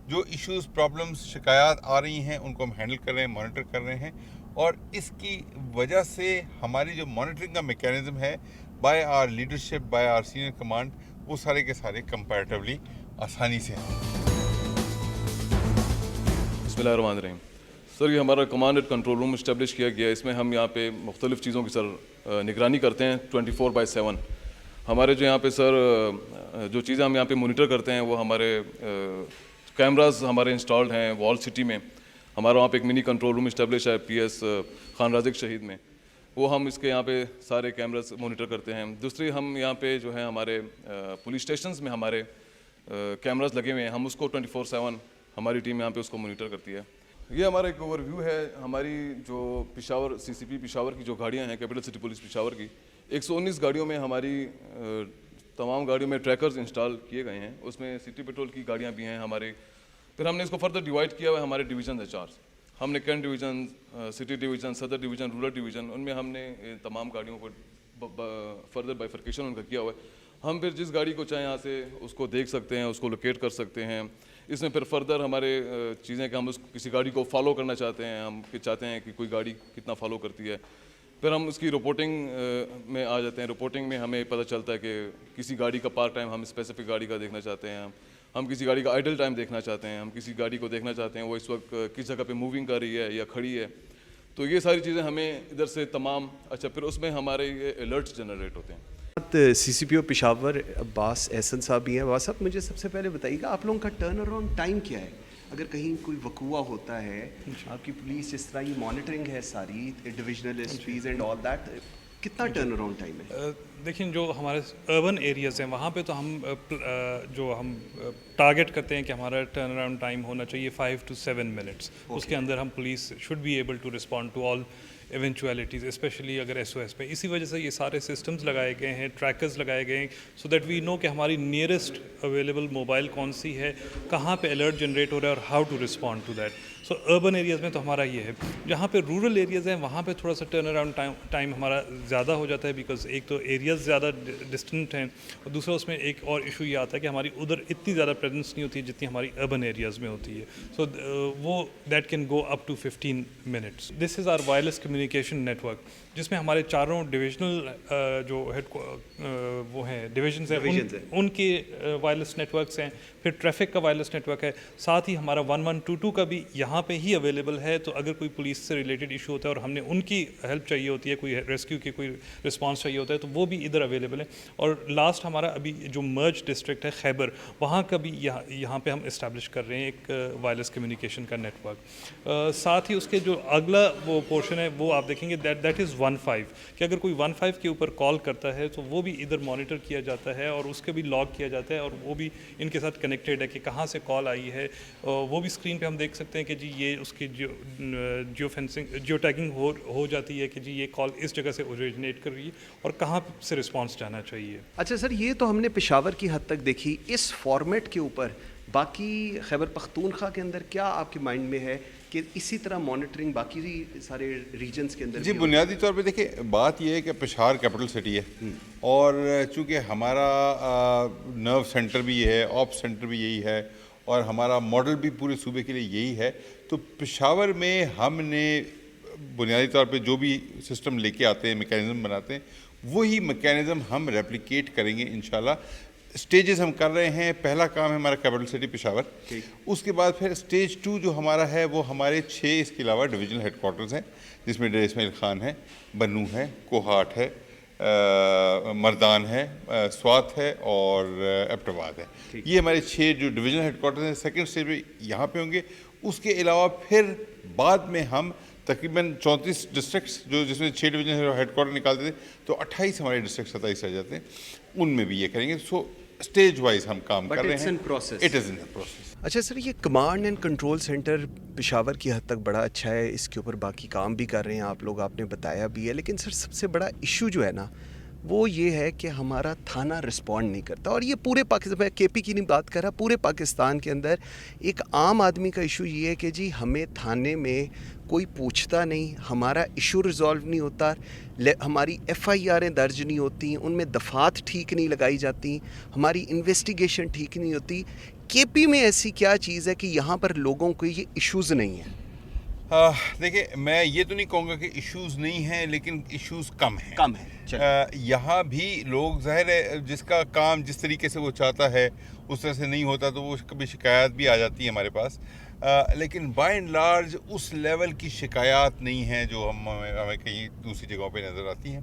جو ایشوز، پرابلمز، شکایات آ رہی ہیں ان کو ہم ہینڈل کر رہے ہیں، مانیٹر کر رہے ہیں. اور اس کی وجہ سے ہماری جو مانیٹرنگ کا میکینزم ہے by our leadership, by our senior command, وہ سارے کے سارے کمپیریٹیولی آسانی سے ہیں. بسم اللہ الرحمن الرحیم. سر، یہ ہمارا command and control room establish کیا گیا ہے. اس میں ہم یہاں پہ مختلف چیزوں کی سر نگرانی کرتے ہیں 24/7. ہمارے جو یہاں پہ سر جو چیزیں ہم یہاں پہ مانیٹر کرتے ہیں وہ ہمارے کیمراز ہمارے انسٹالڈ ہیں وال سٹی میں. ہمارا وہاں پہ ایک منی کنٹرول روم اسٹیبلش ہے PS خان رازق شہید میں. وہ ہم اس کے یہاں پہ سارے کیمراز مانیٹر کرتے ہیں. دوسری ہم یہاں پہ جو ہے ہمارے پولیس اسٹیشنز میں ہمارے کیمراز لگے ہوئے ہیں. ہم اس کو 24/7 ہماری ٹیم یہاں پہ اس کو مانیٹر کرتی ہے. یہ ہمارا ایک اوور ویو ہے. ہماری جو پشاور CCP پشاور کی جو گاڑیاں ہیں، کیپٹل سٹی پولیس پشاور کی 119 گاڑیوں میں ہماری تمام گاڑیوں میں ٹریکرز انسٹال کیے گئے ہیں. اس میں سٹی پیٹرول کی گاڑیاں بھی ہیں ہمارے. پھر ہم نے اس کو فردر ڈیوائڈ کیا ہوا ہے ہمارے ڈویژن ہے 4. ہم نے کینٹ ڈویژن، سٹی ڈویژن، صدر ڈویژن، رورل ڈویژن، ان میں ہم نے تمام گاڑیوں کو فردر بائیفرکیشن ان کا کیا ہوا ہے. ہم پھر جس گاڑی کو چاہیں یہاں سے اس کو دیکھ سکتے ہیں، اس کو لوکیٹ کر سکتے ہیں. اس میں پھر فردر ہمارے چیزیں کہ ہم کسی گاڑی کو فالو کرنا چاہتے ہیں، ہم چاہتے ہیں کہ کوئی گاڑی کتنا فالو کرتی ہے. پھر ہم اس کی رپورٹنگ میں آ جاتے ہیں. رپورٹنگ میں ہمیں پتہ چلتا ہے کہ کسی گاڑی کا پارک ٹائم ہم اسپیسیفک گاڑی کا دیکھنا چاہتے ہیں، ہم کسی گاڑی کا آئیڈل ٹائم دیکھنا چاہتے ہیں، ہم کسی گاڑی کو دیکھنا چاہتے ہیں وہ اس وقت کس جگہ پہ موونگ کر رہی ہے یا کھڑی ہے. تو یہ ساری چیزیں ہمیں ادھر سے تمام. اچھا، پھر اس میں ہمارے یہ الرٹس جنریٹ ہوتے ہیں. CCPO پشاور عباس احسن صاحب بھی ہیں. عباس صاحب، مجھے سب سے پہلے بتائیے گا آپ لوگوں کا ٹرن اراؤنڈ ٹائم کیا ہے؟ اگر کہیں کوئی وقوع ہوتا ہے، آپ کی پولیس جس طرح یہ مانیٹرنگ ہے ساری ڈویژنل ایسپیز اینڈ آل دیٹ، کتنا ٹرن اراؤنڈ ٹائم ہے؟ دیکھیں، جو ہمارے اربن ایریاز ہیں وہاں پہ تو ہم ٹارگیٹ کرتے ہیں کہ ہمارا ٹرن اراؤنڈ ٹائم ہونا چاہیے 5 to 7 minutes. اس کے اندر ہم police should be able to respond to all eventualities, especially اگر SOS پہ. اسی وجہ سے یہ سارے سسٹمز لگائے گئے ہیں، ٹریکرز لگائے گئے ہیں، سو دیٹ وی نو کہ ہماری نیئرسٹ اویلیبل موبائل کون سی ہے، کہاں پہ الرٹ جنریٹ ہو رہا ہے اور how to respond to that. So urban areas میں تو ہمارا یہ ہے. جہاں پہ رورل ایریاز ہیں وہاں پہ تھوڑا سا ٹرن اراؤنڈ ٹائم ہمارا زیادہ ہو جاتا ہے، بیکاز ایک تو ایریاز زیادہ ڈسٹنٹ ہیں، اور دوسرا اس میں ایک اور ایشو یہ آتا ہے کہ ہماری ادھر اتنی زیادہ پریزنس نہیں ہوتی ہے جتنی ہماری اربن ایریاز میں ہوتی ہے. سو وہ that can go up to 15 minutes. This is our wireless communication network, جس میں ہمارے چاروں ڈویژنل جو وہ ہیں ڈویژنس ہیں ان کے وائرلیس نیٹورکس ہیں. پھر ٹریفک کا وائرلیس نیٹورک ہے. ساتھ ہی ہمارا 1122 کا بھی یہاں یہاں پہ ہی اویلیبل ہے. تو اگر کوئی پولیس سے ریلیٹڈ ایشو ہوتا ہے اور ہم نے ان کی ہیلپ چاہیے ہوتی ہے, کوئی ریسکیو کی کوئی رسپانس چاہیے ہوتا ہے, تو وہ بھی ادھر اویلیبل ہے. اور لاسٹ ہمارا ابھی جو مرج ڈسٹرکٹ ہے خیبر, وہاں کا بھی یہاں پہ ہم اسٹیبلش کر رہے ہیں ایک وائرلیس کمیونیکیشن کا نیٹ ورک. ساتھ ہی اس کے جو اگلا وہ پورشن ہے وہ آپ دیکھیں گے دیٹ از 15 کہ اگر کوئی 15 کے اوپر کال کرتا ہے تو وہ بھی ادھر مانیٹر کیا جاتا ہے اور اس کے بھی لاگ کیا جاتا ہے, اور وہ بھی ان کے ساتھ کنیکٹیڈ ہے کہ کہاں سے کال آئی ہے. وہ بھی اسکرین پہ ہم دیکھ سکتے ہیں کہ جی یہ اس کی جیو فینسنگ جیو ٹیگنگ ہو جاتی ہے کہ جی یہ کال اس جگہ سے اوریجنیٹ کر رہی ہے اور کہاں سے رسپانس جانا چاہیے. اچھا سر, یہ تو ہم نے پشاور کی حد تک دیکھی. اس فارمیٹ کے اوپر باقی خیبر پختونخوا کے اندر کیا آپ کے مائنڈ میں ہے کہ اسی طرح مانیٹرنگ باقی سارے ریجنز کے اندر؟ جی, بنیادی طور پہ دیکھیں بات یہ ہے کہ پشاور کیپٹل سٹی ہے اور چونکہ ہمارا نرو سینٹر بھی یہ ہے, آپ سینٹر بھی یہی ہے اور ہمارا ماڈل بھی پورے صوبے کے لیے یہی ہے, تو پشاور میں ہم نے بنیادی طور پہ جو بھی سسٹم لے کے آتے ہیں, میکینزم بناتے ہیں, وہی میکینزم ہم ریپلیکیٹ کریں گے انشاءاللہ. اسٹیجز ہم کر رہے ہیں. پہلا کام ہے ہمارا کیپٹل سٹی پشاور, اس کے بعد پھر اسٹیج 2 جو ہمارا ہے وہ ہمارے 6 اس کے علاوہ ڈویژنل ہیڈ کوارٹرز ہیں, جس میں ڈیر اسماعیل خان ہے, بنو ہے, کوہاٹ ہے, مردان ہے, سوات ہے اور ایبٹ آباد ہے. یہ ہمارے 6 جو ڈویژنل ہیڈ کوارٹرز ہیں. سیکنڈ اسٹیج پہ یہاں پہ ہوں گے. اس کے علاوہ پھر بعد میں ہم تقریباً 34 ڈسٹرکٹس جو جس میں 6 ڈویژنل ہیڈ کوارٹر نکالتے تھے, تو 28 ہمارے ڈسٹرکٹ 27 رہ جاتے ہیں, ان میں بھی یہ کریں گے. سو اسٹیج وائز ہم کام کر رہے ہیں. It is in process. اچھا سر, یہ command and control centre Peshawar کی حد تک بڑا اچھا ہے, اس کے اوپر باقی کام بھی کر رہے ہیں آپ لوگ, آپ نے بتایا بھی ہے. لیکن سر سب سے بڑا ایشو جو ہے نا وہ یہ ہے کہ ہمارا تھانہ رسپونڈ نہیں کرتا. اور یہ پورے پاکستان, میں کے پی کی نہیں بات کر رہا, پورے پاکستان کے اندر ایک عام آدمی کا ایشو یہ ہے کہ جی ہمیں تھانے میں کوئی پوچھتا نہیں, ہمارا ایشو ریزالو نہیں ہوتا, ہماری ایف آئی آریں درج نہیں ہوتی, ان میں دفعات ٹھیک نہیں لگائی جاتی, ہماری انویسٹیگیشن ٹھیک نہیں ہوتی. کے پی میں ایسی کیا چیز ہے کہ یہاں پر لوگوں کو یہ ایشوز نہیں ہیں؟ دیکھیں, میں یہ تو نہیں کہوں گا کہ ایشوز نہیں ہیں, لیکن ایشوز کم ہیں. یہاں بھی لوگ, ظاہر ہے جس کا کام جس طریقے سے وہ چاہتا ہے اس طرح سے نہیں ہوتا, تو وہ کبھی شکایات بھی آ جاتی ہیں ہمارے پاس. لیکن بائی اینڈ لارج اس لیول کی شکایات نہیں ہیں جو ہمیں کہیں دوسری جگہوں پہ نظر آتی ہیں.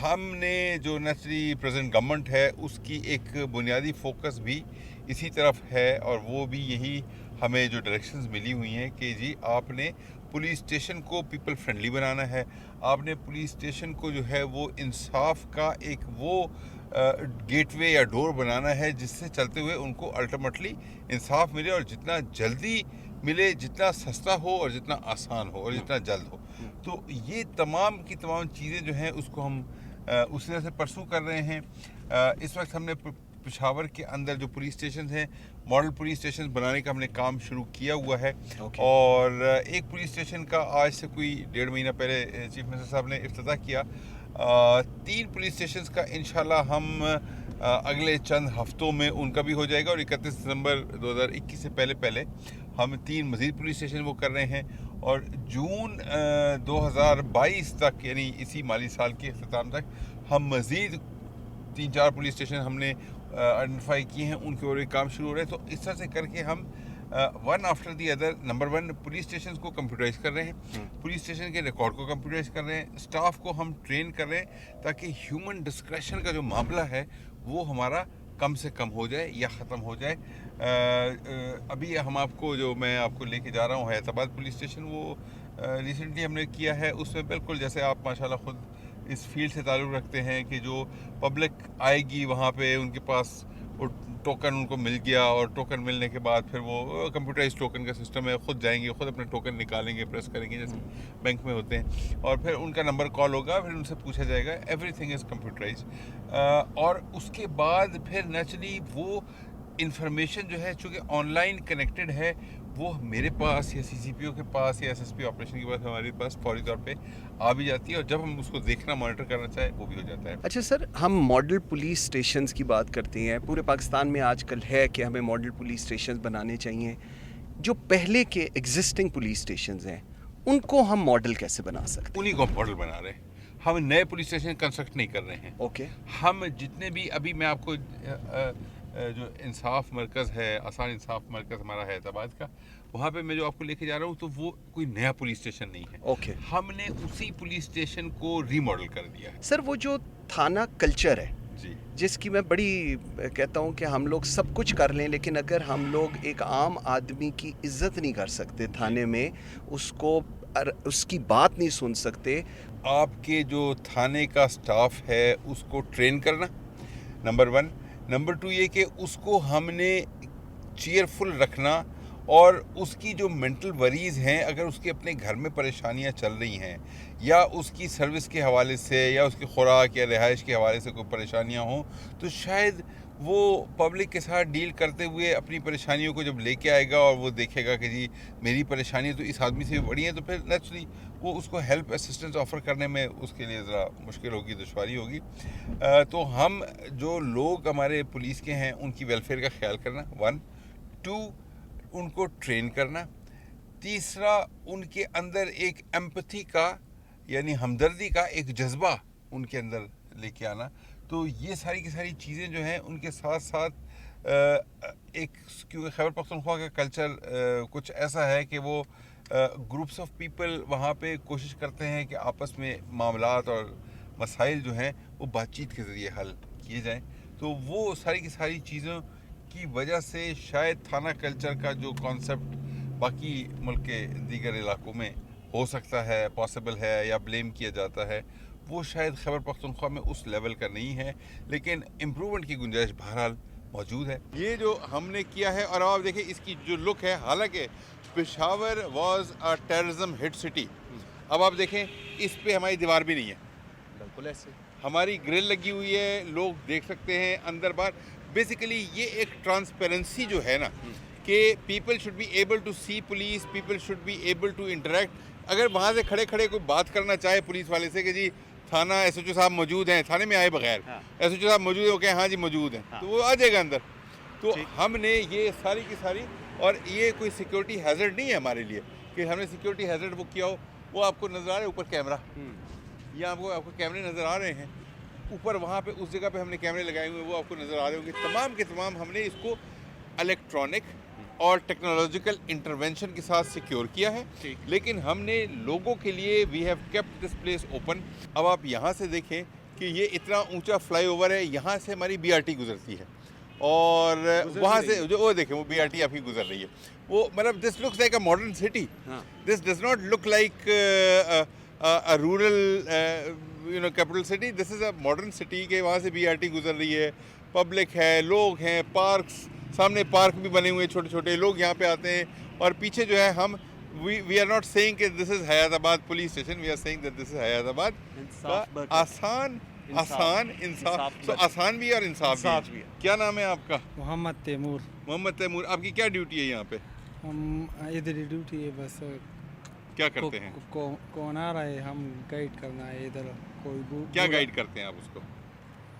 ہم نے جو نیچرلی پریزنٹ گورنمنٹ ہے اس کی ایک بنیادی فوکس بھی اسی طرف ہے, اور وہ بھی یہی ہمیں جو ڈائریکشنز ملی ہوئی ہیں کہ جی آپ نے پولیس اسٹیشن کو پیپل فرینڈلی بنانا ہے, آپ نے پولیس اسٹیشن کو جو ہے وہ انصاف کا ایک وہ گیٹ وے یا ڈور بنانا ہے جس سے چلتے ہوئے ان کو الٹیمیٹلی انصاف ملے, اور جتنا جلدی ملے, جتنا سستا ہو اور جتنا آسان ہو اور جتنا جلد ہو. تو یہ تمام کی تمام چیزیں جو ہیں اس کو ہم اسی طرح سے پرسو کر رہے ہیں. اس وقت ہم نے پشاور کے اندر جو پولیس اسٹیشنز ہیں, ماڈل پولیس اسٹیشن بنانے کا ہم نے کام شروع کیا ہوا ہے. اور ایک پولیس اسٹیشن کا آج سے کوئی 1.5 مہینہ پہلے چیف منسٹر صاحب نے افتتاح کیا. 3 پولیس اسٹیشنز کا انشاءاللہ ہم اگلے چند ہفتوں میں ان کا بھی ہو جائے گا, اور 31 دسمبر 2021 سے پہلے ہم 3 مزید پولیس اسٹیشن وہ کر رہے ہیں. اور جون 2022 تک, یعنی اسی مالی سال کے اختتام تک, ہم مزید 3-4 پولیس اسٹیشن ہم نے آئیڈینٹیفائی کیے ہیں, ان کے اوپر کام شروع ہو رہے ہیں. تو اس طرح سے کر کے ہم one after the other number 1 police stations کو کمپیوٹرائز کر رہے ہیں, پولیس اسٹیشن کے ریکارڈ کو کمپیوٹرائز کر رہے ہیں, اسٹاف کو ہم ٹرین کر رہے ہیں تاکہ ہیومن ڈسکریشن کا جو معاملہ ہے وہ ہمارا کم سے کم ہو جائے یا ختم ہو جائے. ابھی ہم آپ کو جو میں آپ کو لے کے جا رہا ہوں حیات آباد پولیس اسٹیشن, وہ ریسنٹلی ہم نے کیا ہے. اس میں بالکل جیسے آپ ماشاءاللہ خود اس فیلڈ سے تعلق رکھتے ہیں کہ جو پبلک آئے گی وہاں پہ ان کے پاس وہ ٹوکن ان کو مل گیا, اور ٹوکن ملنے کے بعد پھر وہ کمپیوٹرائز ٹوکن کا سسٹم ہے, خود جائیں گے, خود اپنے ٹوکن نکالیں گے, پریس کریں گے جیسے بینک میں ہوتے ہیں, اور پھر ان کا نمبر کال ہوگا, پھر ان سے پوچھا جائے گا. Everything is computerize. اور اس کے بعد پھر نیچرلی وہ انفارمیشن جو ہے چونکہ آن لائن کنیکٹڈ ہے, وہ میرے پاس یا سی سی پی او کے پاس یا ایس ایس پی آپریشن کے پاس ہمارے پاس فوری طور پہ آ بھی جاتی ہے, اور جب ہم اس کو دیکھنا مانیٹر کرنا چاہیں وہ بھی ہو جاتا ہے. اچھا سر, ہم ماڈل پولیس اسٹیشنز کی بات کرتے ہیں, پورے پاکستان میں آج کل ہے کہ ہمیں ماڈل پولیس اسٹیشنز بنانے چاہیے. جو پہلے کے ایگزسٹنگ پولیس اسٹیشنز ہیں ان کو ہم ماڈل کیسے بنا سکتے ہیں؟ انہی کو ہم ماڈل بنا رہے ہیں, ہم نئے پولیس اسٹیشن کنسٹرکٹ نہیں کر رہے ہیں. اوکے. ہم جتنے بھی, ابھی میں آپ کو جو انصاف مرکز ہے، آسان انصاف مرکز ہمارا حیدرآباد کا، وہاں پہ میں جو آپ کو لے کے جا رہا ہوں تو وہ کوئی نیا پولیس اسٹیشن نہیں ہے. اوکے ہم نے اسی پولیس اسٹیشن کو ری ماڈل کر دیا ہے. سر، وہ جو تھانہ کلچر ہے جی جس کی میں بڑی کہتا ہوں کہ ہم لوگ سب کچھ کر لیں لیکن اگر ہم لوگ ایک عام آدمی کی عزت نہیں کر سکتے تھانے میں، اس کی بات نہیں سن سکتے. آپ کے جو تھانے کا سٹاف ہے اس کو ٹرین کرنا نمبر 1. نمبر 2 یہ کہ اس کو ہم نے چیئرفل رکھنا، اور اس کی جو مینٹل وریز ہیں، اگر اس کے اپنے گھر میں پریشانیاں چل رہی ہیں یا اس کی سروس کے حوالے سے یا اس کی خوراک یا رہائش کے حوالے سے کوئی پریشانیاں ہوں، تو شاید وہ پبلک کے ساتھ ڈیل کرتے ہوئے اپنی پریشانیوں کو جب لے کے آئے گا اور وہ دیکھے گا کہ جی میری پریشانی تو اس آدمی سے بھی بڑی ہیں، تو پھر نیچرلی وہ اس کو ہیلپ اسسٹنس آفر کرنے میں اس کے لیے ذرا مشکل ہوگی، دشواری ہوگی. تو ہم جو لوگ ہمارے پولیس کے ہیں ان کی ویلفیئر کا خیال کرنا 1. 2 ان کو ٹرین کرنا. تیسرا ان کے اندر ایک ایمپتھی کا یعنی ہمدردی کا ایک جذبہ ان کے اندر لے کے آنا. تو یہ ساری کی ساری چیزیں جو ہیں ان کے ساتھ ساتھ ایک، کیونکہ خیبر پختونخوا کا کلچر کچھ ایسا ہے کہ وہ گروپس آف پیپل وہاں پہ کوشش کرتے ہیں کہ آپس میں معاملات اور مسائل جو ہیں وہ بات چیت کے ذریعے حل کیے جائیں. تو وہ ساری کی ساری چیزوں کی وجہ سے شاید تھانہ کلچر کا جو کانسیپٹ باقی ملک کے دیگر علاقوں میں ہو سکتا ہے، پاسبل ہے یا بلیم کیا جاتا ہے، وہ شاید خیبر پختونخوا میں اس لیول کا نہیں ہے، لیکن امپرومنٹ کی گنجائش بہرحال موجود ہے. یہ جو ہم نے کیا ہے، اور آپ دیکھیں اس کی جو لک ہے، حالانکہ Peshawar was a terrorism hit city. اب آپ دیکھیں اس پہ ہماری دیوار بھی نہیں ہے، بالکل ایسے ہماری گرل لگی ہوئی ہے، لوگ دیکھ سکتے ہیں اندر باہر. بیسیکلی یہ ایک ٹرانسپیرنسی جو ہے نا کہ people should be able to see police, people should be able to interact. اگر وہاں سے کھڑے کھڑے کوئی بات کرنا چاہے پولیس والے سے کہ جی تھانہ ایس ایچ او صاحب موجود ہیں، تھانے میں آئے بغیر ایس ایچ او صاحب موجود ہیں، وہ کہیں ہاں جی موجود ہیں، تو وہ آ جائے گا اندر. تو ہم نے یہ ساری کی ساری، اور یہ کوئی سیکیورٹی ہیزرڈ نہیں ہے ہمارے لیے کہ ہم نے سیکیورٹی ہیزرڈ وہ کیا ہو. وہ آپ کو نظر آ رہا ہے اوپر کیمرہ، یا آپ کو کیمرے نظر آ رہے ہیں اوپر، وہاں پہ اس جگہ پہ ہم نے کیمرے لگائے ہوئے ہیں، وہ آپ کو نظر آ رہے ہوں گے. تمام کے تمام ہم نے اس کو الیکٹرانک اور ٹیکنالوجیکل انٹرونشن کے ساتھ سیکیور کیا ہے. لیکن ہم نے لوگوں کے لیے we have kept this place open. اب آپ یہاں سے دیکھیں کہ یہ اتنا اونچا فلائی اوور ہے، یہاں سے ہماری بی آر ٹی گزرتی ہے، اور وہاں سے جو وہ دیکھیں وہ بی آر ٹی آپ کی گزر رہی ہے. وہ مطلب this looks like a modern city, this does not look like a rural capital city. This is a modern city کہ وہاں سے بی آر ٹی گزر رہی ہے، پبلک ہے، لوگ ہیں، پارکس، سامنے پارک بھی بنے ہوئے ہیں چھوٹے چھوٹے، لوگ یہاں پہ آتے ہیں. اور پیچھے جو ہے ہم we are not saying کہ this is حیات آباد police station, we are saying that this is حیات آباد. آسان انصاف، تو آسان بھی اور انصاف بھی. کیا نام ہے آپ کا؟ محمد تیمور. محمد تیمور. آپ کی کیا ڈیوٹی ہے یہاں پہ؟ ہم ادھر ڈیوٹی ہے، بس کیا کرتے ہیں؟ کون آ رہا ہے ہم گائیڈ کرنا ہے ادھر. کوئی کیا گائیڈ کرتے ہیں آپ اس کو؟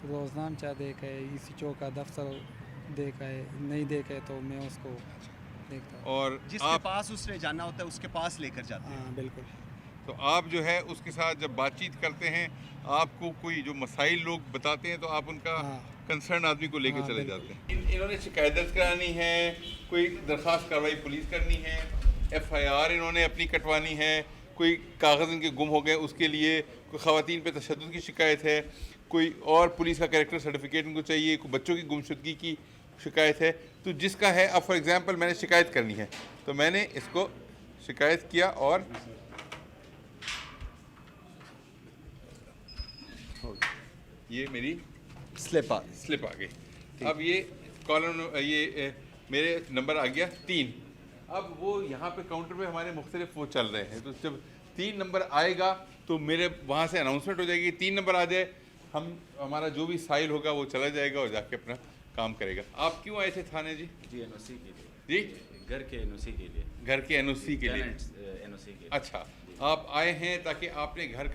روزنامہ دیکھا ہے، اسی چوک کا دفتر دیکھا ہے، نہیں دیکھا ہے تو میں اس کو دیکھتا ہوں، اور جس کے پاس اس نے جانا ہوتا ہے اس کے پاس لے کر جاتے ہیں. ہاں بالکل. تو آپ جو ہے اس کے ساتھ جب بات چیت کرتے ہیں، آپ کو کوئی جو مسائل لوگ بتاتے ہیں تو آپ ان کا کنسرن آدمی کو لے کے چلے جاتے ہیں. انہوں نے شکایت درج کرانی ہے، کوئی درخواست کارروائی پولیس کرنی ہے، ایف آئی آر انہوں نے اپنی کٹوانی ہے، کوئی کاغذ ان کے گم ہو گئے اس کے لیے، کوئی خواتین پہ تشدد کی شکایت ہے، کوئی اور پولیس کا کریکٹر سرٹیفکیٹ ان کو چاہیے، کوئی بچوں کی گمشدگی کی شکایت ہے. تو جس کا ہے، اب فار ایگزامپل میں نے شکایت کرنی ہے تو میں نے اس کو شکایت کیا اور یہ میری سلپ آ گئی. اب یہ کالم، یہ میرے نمبر آ گیا 3. اب وہ یہاں پہ کاؤنٹر پہ ہمارے مختلف وہ چل رہے ہیں، تو جب 3 نمبر آئے گا تو میرے وہاں سے اناؤنسمنٹ ہو جائے گی. 3 نمبر آ جائے، ہمارا جو بھی سائل ہوگا وہ چلا جائے گا اور جا کے اپنا کام کرے گا. آپ کیوں آئے تھے تھانے جی؟ جی این او سی کے لیے. جی گھر کے این او سی کے لیے. گھر کے این او سی کے لیے. این او سی کے لیے. اچھا، آپ آئے ہیں تاکہ آپ نے گھر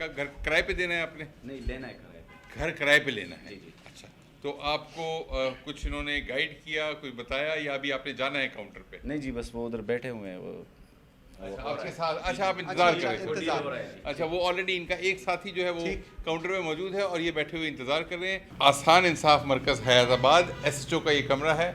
کرائے پہ دینا ہے؟ آپ نے نہیں لینا ہے کرائے پہ. گھر کرائے پہ لینا ہے. جی جی. اچھا، تو آپ کو کچھ انہوں نے گائیڈ کیا، کوئی بتایا، یا ابھی آپ نے جانا ہے کاؤنٹر پہ؟ نہیں جی، بس وہ ادھر بیٹھے ہوئے ہیں، وہ آپ کے ساتھ اچھا آپ انتظار کریں. اچھا وہ آلریڈی ان کا ایک ساتھی جو ہے وہ کاؤنٹر پہ موجود ہے اور یہ بیٹھے ہوئے انتظار کر رہے ہیں. آسان انصاف مرکز حیات آباد ایس ایچ او کا یہ کمرہ ہے.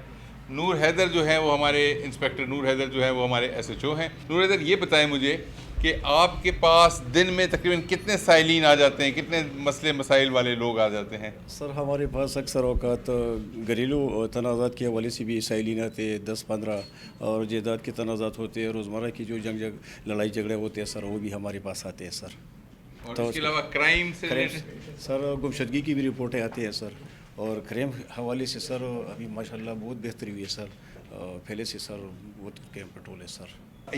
نور حیدر جو ہے وہ ہمارے انسپیکٹر نور حیدر جو ہے وہ ہمارے ایس ایچ او ہیں. نور حیدر یہ بتائیں مجھے کہ آپ کے پاس دن میں تقریباً کتنے سائلین آ جاتے ہیں, کتنے مسئلے مسائل والے لوگ آ جاتے ہیں؟ سر ہمارے پاس اکثر اوقات گھریلو تنازعات کے حوالے سے بھی سائلین آتے ہیں 10-15, اور جائیداد کے تنازعات ہوتے ہیں, روزمرہ کی جو لڑائی جھگڑے ہوتے ہیں سر وہ بھی ہمارے پاس آتے ہیں سر. اور اس کے علاوہ کرائم سے سر گمشدگی کی بھی رپورٹیں آتی ہیں سر, اور کرائم حوالے سے سر ابھی ماشاءاللہ بہت بہتری ہوئی ہے سر, پہلے سے سر بہت کرائم پیٹرول ہے سر.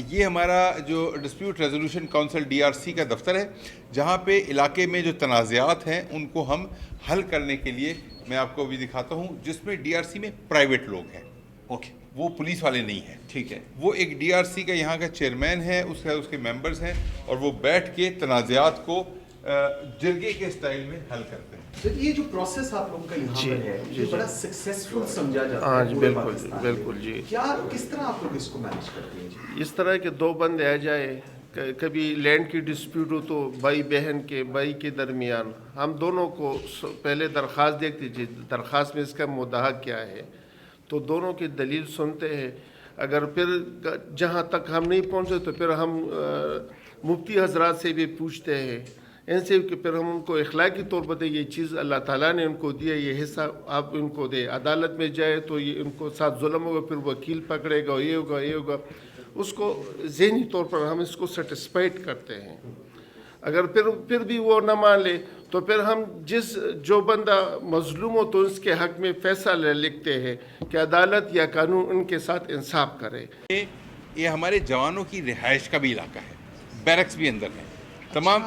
یہ ہمارا جو dispute resolution council D R C کا دفتر ہے, جہاں پہ علاقے میں جو تنازعات ہیں ان کو ہم حل کرنے کے لیے میں آپ کو بھی دکھاتا ہوں, جس میں ڈی آر سی میں پرائیویٹ لوگ ہیں. اوکے, وہ پولیس والے نہیں ہیں. ٹھیک ہے, وہ ایک ڈی آر سی کا یہاں کا چیئرمین ہے, اس کے ممبرز ہیں, اور وہ بیٹھ کے تنازعات کو جرگے کے اسٹائل میں حل کرتے ہیں. تو یہ جو پروسیس آپ لوگوں کا یہاں پر ہے یہ بڑا سکسیسفل سمجھا جاتا ہے. ہاں جی بالکل جی. کیا کس طرح آپ لوگ اس کو مینیج کرتے ہیں جی؟ اس طرح کے دو بندے آ جائے, کبھی لینڈ کی ڈسپیوٹ ہو تو بھائی کے درمیان ہم دونوں کو پہلے درخواست دیکھتے جی, درخواست میں اس کا مدعا کیا ہے, تو دونوں کی دلیل سنتے ہیں. اگر پھر جہاں تک ہم نہیں پہنچے تو پھر ہم مفتی حضرات سے بھی پوچھتے ہیں, ان سے کہ پھر ہم ان کو اخلاقی طور پر یہ چیز اللہ تعالیٰ نے ان کو دیا, یہ حصہ آپ ان کو دے. عدالت میں جائے تو یہ ان کو ساتھ ظلم ہوگا, پھر وکیل پکڑے گا, یہ ہوگا. اس کو ذہنی طور پر ہم اس کو سیٹسفائڈ کرتے ہیں. اگر پھر بھی وہ نہ مان لے تو پھر ہم جو بندہ مظلوم ہو تو اس کے حق میں فیصلہ لکھتے ہیں کہ عدالت یا قانون ان کے ساتھ انصاف کرے. یہ ہمارے جوانوں کی رہائش کا بھی علاقہ ہے, بیرکس بھی اندر ہے. تمام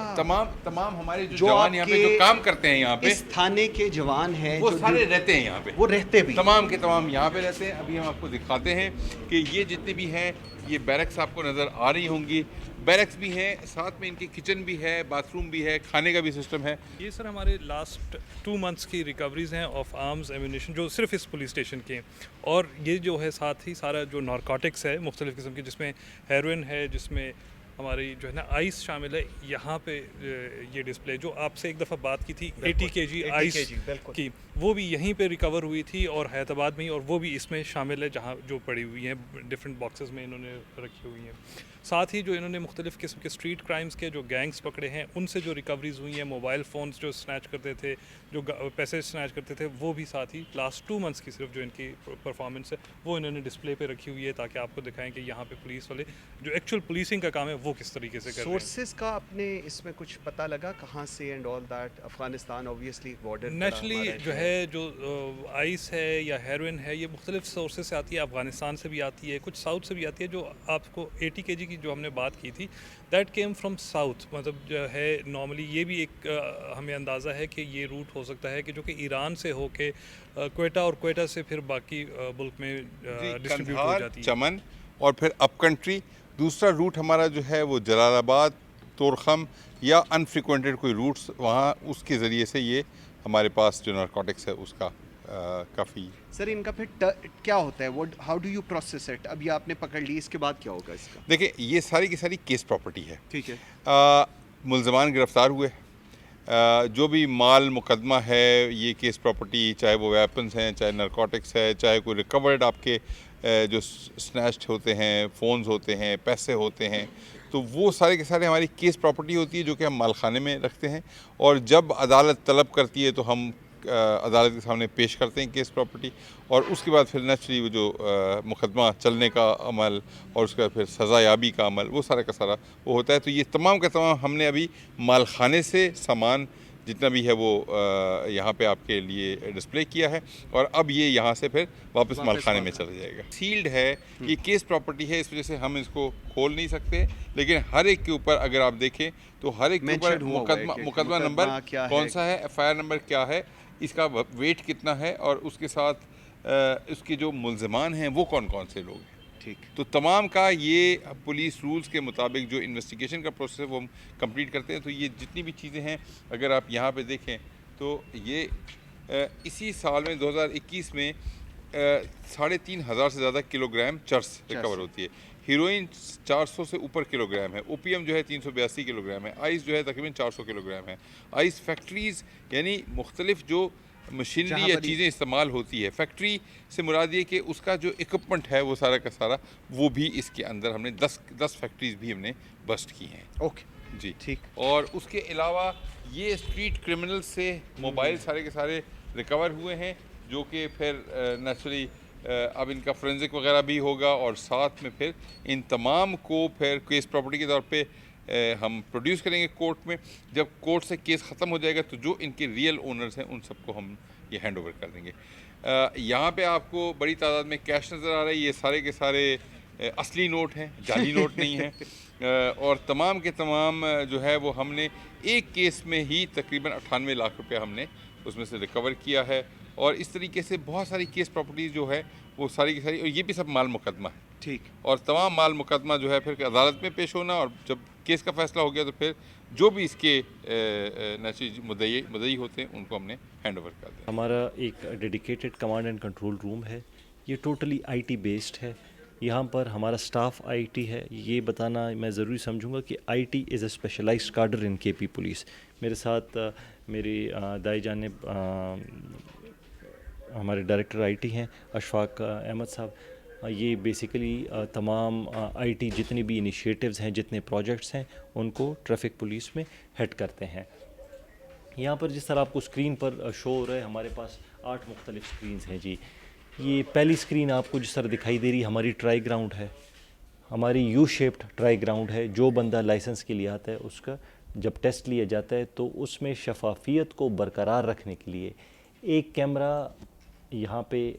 ہمارے جو جوان یہاں پہ جو کام کرتے ہیں یہاں پہ اس تھانے کے جوان ہیں وہ سارے رہتے ہیں یہاں پہ, وہ رہتے بھی تمام کے تمام یہاں پہ رہتے ہیں. ابھی ہم آپ کو دکھاتے ہیں کہ یہ جتنے بھی ہیں یہ بیرکس آپ کو نظر آ رہی ہوں گی. بیرکس بھی ہیں, ساتھ میں ان کی کچن بھی ہے, باتھ روم بھی ہے, کھانے کا بھی سسٹم ہے. یہ سر ہمارے لاسٹ 2 months کی ریکوریز ہیں آف آرمز ایمونیشن جو صرف اس پولیس اسٹیشن کے ہیں, اور یہ جو ہے ساتھ ہی سارا جو نارکوٹکس ہے مختلف قسم کے, جس میں ہیروئن ہے, جس میں ہماری جو ہے نا آئس شامل ہے. یہاں پہ یہ ڈسپلے جو آپ سے ایک دفعہ بات کی تھی 80 kg آئس کی, وہ بھی یہیں پہ ریکور ہوئی تھی اور حیات آباد میں ہی, اور وہ بھی اس میں شامل ہے جہاں جو پڑی ہوئی ہیں ڈفرینٹ باکسز میں انہوں نے رکھی ہوئی ہیں. ساتھ ہی جو انہوں نے مختلف قسم کے اسٹریٹ کرائمز کے جو گینگز پکڑے ہیں ان سے جو ریکوریز ہوئی ہیں, موبائل فونز جو سنیچ کرتے تھے, جو پیسے سنیچ کرتے تھے, وہ بھی ساتھ ہی لاسٹ 2 months کی صرف جو ان کی پرفارمنس ہے وہ انہوں نے ڈسپلے پہ رکھی ہوئی ہے, تاکہ آپ کو دکھائیں کہ یہاں پہ پولیس والے جو ایکچوئل پولیسنگ کا کام ہے وہ کس طریقے سے کر رہے ہیں. سورسز کا اپنے اس میں کچھ پتہ لگا کہاں سے and all that? Afghanistan obviously border naturally جو ہے جو آئس ہے یا ہیروئن ہے یہ مختلف سورسز سے آتی ہے, افغانستان سے بھی آتی ہے, کچھ ساؤتھ سے بھی آتی ہے. جو آپ کو 80 kg کی جو ہم نے بات کی تھی دیٹ کیم فرام ساؤتھ, مطلب جو ہے نارملی یہ بھی ایک ہمیں اندازہ ہے کہ یہ روٹ ہو سکتا ہے کہ جو کہ ایران سے ہو کے کوئٹہ, اور کوئٹہ سے پھر باقی ملک میں ڈسٹریبیوٹ ہو جاتی ہے, چمن اور پھر اپ کنٹری. دوسرا روٹ ہمارا جو ہے وہ جلال آباد, تورخم یا انفریکوینٹڈ کوئی روٹس وہاں, اس کے ذریعے سے یہ ہمارے پاس جو نارکوٹکس ہے اس کا کافی. سر ان کا پھر کیا ہوتا ہے, how do you process it? ابھی آپ نے پکڑ لی, اس کے بعد کیا ہوگا اس کا؟ دیکھیں یہ ساری کی ساری کیس پراپرٹی ہے. ٹھیک ہے, ملزمان گرفتار ہوئے, جو بھی مال مقدمہ ہے یہ کیس پراپرٹی, چاہے وہ ویپنز ہیں, چاہے نارکوٹکس ہے, چاہے کوئی ریکورڈ آپ کے جو سنیچڈ ہوتے ہیں, فونز ہوتے ہیں, پیسے ہوتے ہیں, تو وہ سارے کے سارے ہماری کیس پراپرٹی ہوتی ہے جو کہ ہم مال خانے میں رکھتے ہیں. اور جب عدالت طلب کرتی ہے تو ہم عدالت کے سامنے پیش کرتے ہیں کیس پراپرٹی, اور اس کے بعد پھر نیچرلی وہ جو مقدمہ چلنے کا عمل اور اس کے بعد پھر سزا یابی کا عمل وہ سارا کا سارا وہ ہوتا ہے. تو یہ تمام کا تمام ہم نے ابھی مال خانے سے سامان جتنا بھی ہے وہ یہاں پہ آپ کے لیے ڈسپلے کیا ہے, اور اب یہ یہاں سے پھر واپس مال خانے میں چلا جائے گا. سیلڈ ہے, یہ کیس پراپرٹی ہے, اس وجہ سے ہم اس کو کھول نہیں سکتے, لیکن ہر ایک کے اوپر اگر آپ دیکھیں تو ہر ایک کے اوپر مقدمہ نمبر کون سا ہے, ایف آئی آر نمبر کیا ہے, اس کا ویٹ کتنا ہے, اور اس کے ساتھ اس کے جو ملزمان ہیں وہ کون کون سے لوگ ہیں. ٹھیک, تو تمام کا یہ پولیس رولز کے مطابق جو انویسٹیگیشن کا پروسیس ہے وہ ہم کمپلیٹ کرتے ہیں. تو یہ جتنی بھی چیزیں ہیں اگر آپ یہاں پہ دیکھیں تو یہ اسی سال میں 2021 میں 3,500 سے زیادہ کلو گرام چرس ریکور ہوتی ہے. ہیروئن 400 سے اوپر کلو گرام ہے، اوپیم جو ہے 382 کلو گرام ہے، آئس جو ہے تقریباً 400 کلو گرام ہے. آئس فیکٹریز یعنی مختلف جو مشینری یا چیزیں استعمال ہوتی ہے، فیکٹری سے مراد یہ کہ اس کا جو اکوپمنٹ ہے وہ سارا کا سارا وہ بھی اس کے اندر ہم نے 10 فیکٹریز بھی ہم نے بسٹ کی ہیں. اوکے جی ٹھیک. اور اس کے علاوہ یہ اسٹریٹ کرمنل سے موبائل سارے کے سارے ریکور ہوئے ہیں، جو کہ پھر نیچرلی اب ان کا فورینزک وغیرہ بھی ہوگا، اور ساتھ میں پھر ان تمام کو پھر کیس پراپرٹی کے طور پہ ہم پروڈیوس کریں گے کورٹ میں. جب کورٹ سے کیس ختم ہو جائے گا تو جو ان کے ریئل اونرز ہیں ان سب کو ہم یہ ہینڈ اوور کر دیں گے. یہاں پہ آپ کو بڑی تعداد میں کیش نظر آ رہا ہے، یہ سارے کے سارے اصلی نوٹ ہیں، جعلی نوٹ نہیں ہیں. اور تمام کے تمام جو ہے وہ ہم نے ایک کیس میں ہی تقریباً 98 لاکھ روپیہ ہم نے اس میں سے ریکور کیا ہے. اور اس طریقے سے بہت ساری کیس پراپرٹیز جو ہے وہ ساری کی ساری، اور یہ بھی سب مال مقدمہ ہے. ٹھیک. اور تمام مال مقدمہ جو ہے پھر عدالت میں پیش ہونا، اور جب کیس کا فیصلہ ہو گیا تو پھر جو بھی اس کے مدعی ہوتے ہیں ان کو ہم نے ہینڈ اوور کر دیا. ہمارا ایک dedicated command and control room ہے، یہ ٹوٹلی آئی ٹی بیسڈ ہے. یہاں پر ہمارا سٹاف آئی ٹی ہے. یہ بتانا میں ضروری سمجھوں گا کہ I T is a specialised کاڈر ان کے پی پولیس. میرے ساتھ میری دائیں جانب ہمارے ڈائریکٹر آئی ٹی ہیں اشفاق احمد صاحب. یہ بیسیکلی تمام آئی ٹی جتنی بھی انیشیٹیوز ہیں، جتنے پروجیکٹس ہیں، ان کو ٹریفک پولیس میں ہیڈ کرتے ہیں. یہاں پر جس طرح آپ کو اسکرین پر شو ہو رہا ہے، ہمارے پاس 8 مختلف اسکرینز ہیں. جی یہ پہلی اسکرین آپ کو جس طرح دکھائی دے رہی ہے ہماری ٹرائی گراؤنڈ ہے، ہماری یو شیپڈ ٹرائی گراؤنڈ ہے. جو بندہ لائسنس کے لیے آتا ہے اس کا جب ٹیسٹ لیا جاتا ہے تو اس میں شفافیت کو برقرار رکھنے کے لیے ایک کیمرہ یہاں پہ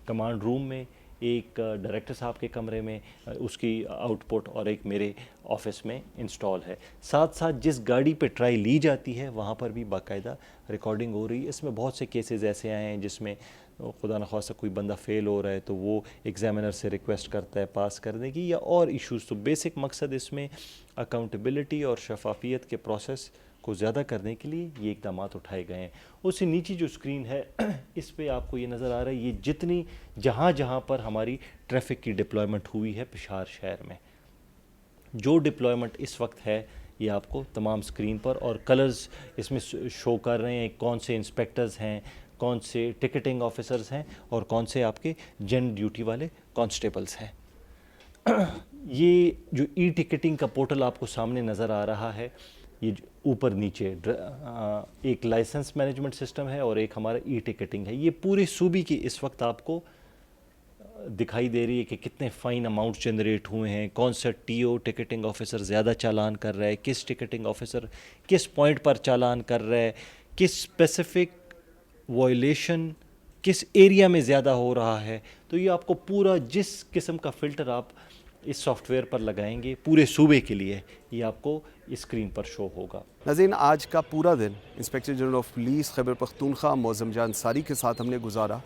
کمانڈ روم میں، ایک ڈائریکٹر صاحب کے کمرے میں اس کی آؤٹ پٹ، اور ایک میرے آفس میں انسٹال ہے. ساتھ ساتھ جس گاڑی پہ ٹرائی لی جاتی ہے وہاں پر بھی باقاعدہ ریکارڈنگ ہو رہی ہے. اس میں بہت سے کیسز ایسے آئے ہیں جس میں خدا نخواستہ کوئی بندہ فیل ہو رہا ہے تو وہ ایگزامینر سے ریکویسٹ کرتا ہے پاس کرنے کی، یا اور ایشوز. تو بیسک مقصد اس میں اکاؤنٹیبلٹی اور شفافیت کے پروسیس کو زیادہ کرنے کے لیے یہ اقدامات اٹھائے گئے ہیں. اس سے نیچے جو اسکرین ہے اس پہ آپ کو یہ نظر آ رہا ہے یہ جتنی جہاں پر ہماری ٹریفک کی ڈپلائمنٹ ہوئی ہے پشاور شہر میں، جو ڈپلائمنٹ اس وقت ہے یہ آپ کو تمام اسکرین پر، اور کلرز اس میں شو کر رہے ہیں کون سے انسپیکٹرز ہیں، کون سے ٹکٹنگ آفیسرز ہیں، اور کون سے آپ کے جن ڈیوٹی والے کانسٹیبلز ہیں. یہ جو ای ٹکٹنگ کا پورٹل آپ کو سامنے نظر آ رہا ہے، یہ اوپر نیچے ایک لائسنس مینجمنٹ سسٹم ہے اور ایک ہمارا ای ٹکٹنگ ہے. یہ پورے صوبے کی اس وقت آپ کو دکھائی دے رہی ہے کہ کتنے فائن اماؤنٹ جنریٹ ہوئے ہیں، کون سا ٹی او ٹکٹنگ آفیسر زیادہ چالان کر رہا ہے، کس ٹکٹنگ آفیسر کس پوائنٹ پر چالان کر رہا ہے، کس اسپیسیفک وائلیشن کس ایریا میں زیادہ ہو رہا ہے. تو یہ آپ کو پورا جس قسم کا فلٹر آپ اس سافٹ ویئر پر لگائیں گے پورے صوبے کے لیے یہ آپ کو اسکرین پر شو ہوگا. ناظرین، آج کا پورا دن inspector general of police Khyber Pakhtunkhwa معظم جاں انصاری کے ساتھ ہم نے گزارا.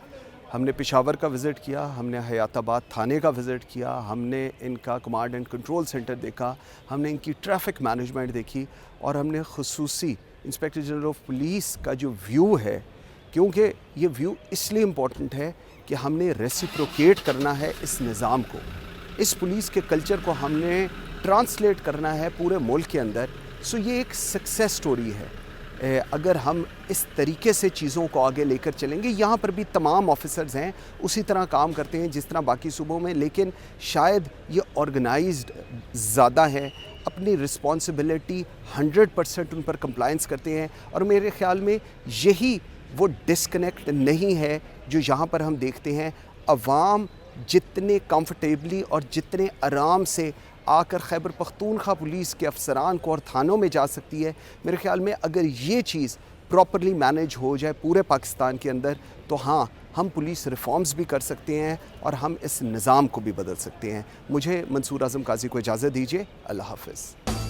ہم نے پشاور کا وزٹ کیا، ہم نے حیات آباد تھانے کا وزٹ کیا، ہم نے ان کا کمانڈ اینڈ کنٹرول سینٹر دیکھا، ہم نے ان کی ٹریفک مینجمنٹ دیکھی، اور ہم نے خصوصی انسپیکٹر جنرل آف پولیس کا جو ویو ہے، کیونکہ یہ ویو اس لیے امپورٹنٹ ہے کہ ہم نے ریسیپروکیٹ کرنا ہے اس نظام کو، اس پولیس کے کلچر کو ہم نے ٹرانسلیٹ کرنا ہے پورے ملک کے اندر. سو یہ ایک سکسیس سٹوری ہے اگر ہم اس طریقے سے چیزوں کو آگے لے کر چلیں گے. یہاں پر بھی تمام آفیسرز ہیں اسی طرح کام کرتے ہیں جس طرح باقی صوبوں میں، لیکن شاید یہ آرگنائزڈ زیادہ ہے، اپنی رسپانسبلٹی 100% ان پر کمپلائنس کرتے ہیں. اور میرے خیال میں یہی وہ ڈسکنیکٹ نہیں ہے جو یہاں پر ہم دیکھتے ہیں. عوام جتنے کمفرٹیبلی اور جتنے آرام سے آ کر خیبر پختونخوا پولیس کے افسران کو اور تھانوں میں جا سکتی ہے، میرے خیال میں اگر یہ چیز پراپرلی مینیج ہو جائے پورے پاکستان کے اندر تو ہاں، ہم پولیس ریفارمز بھی کر سکتے ہیں اور ہم اس نظام کو بھی بدل سکتے ہیں. مجھے منصور اعظم قاضی کو اجازت دیجیے. اللہ حافظ.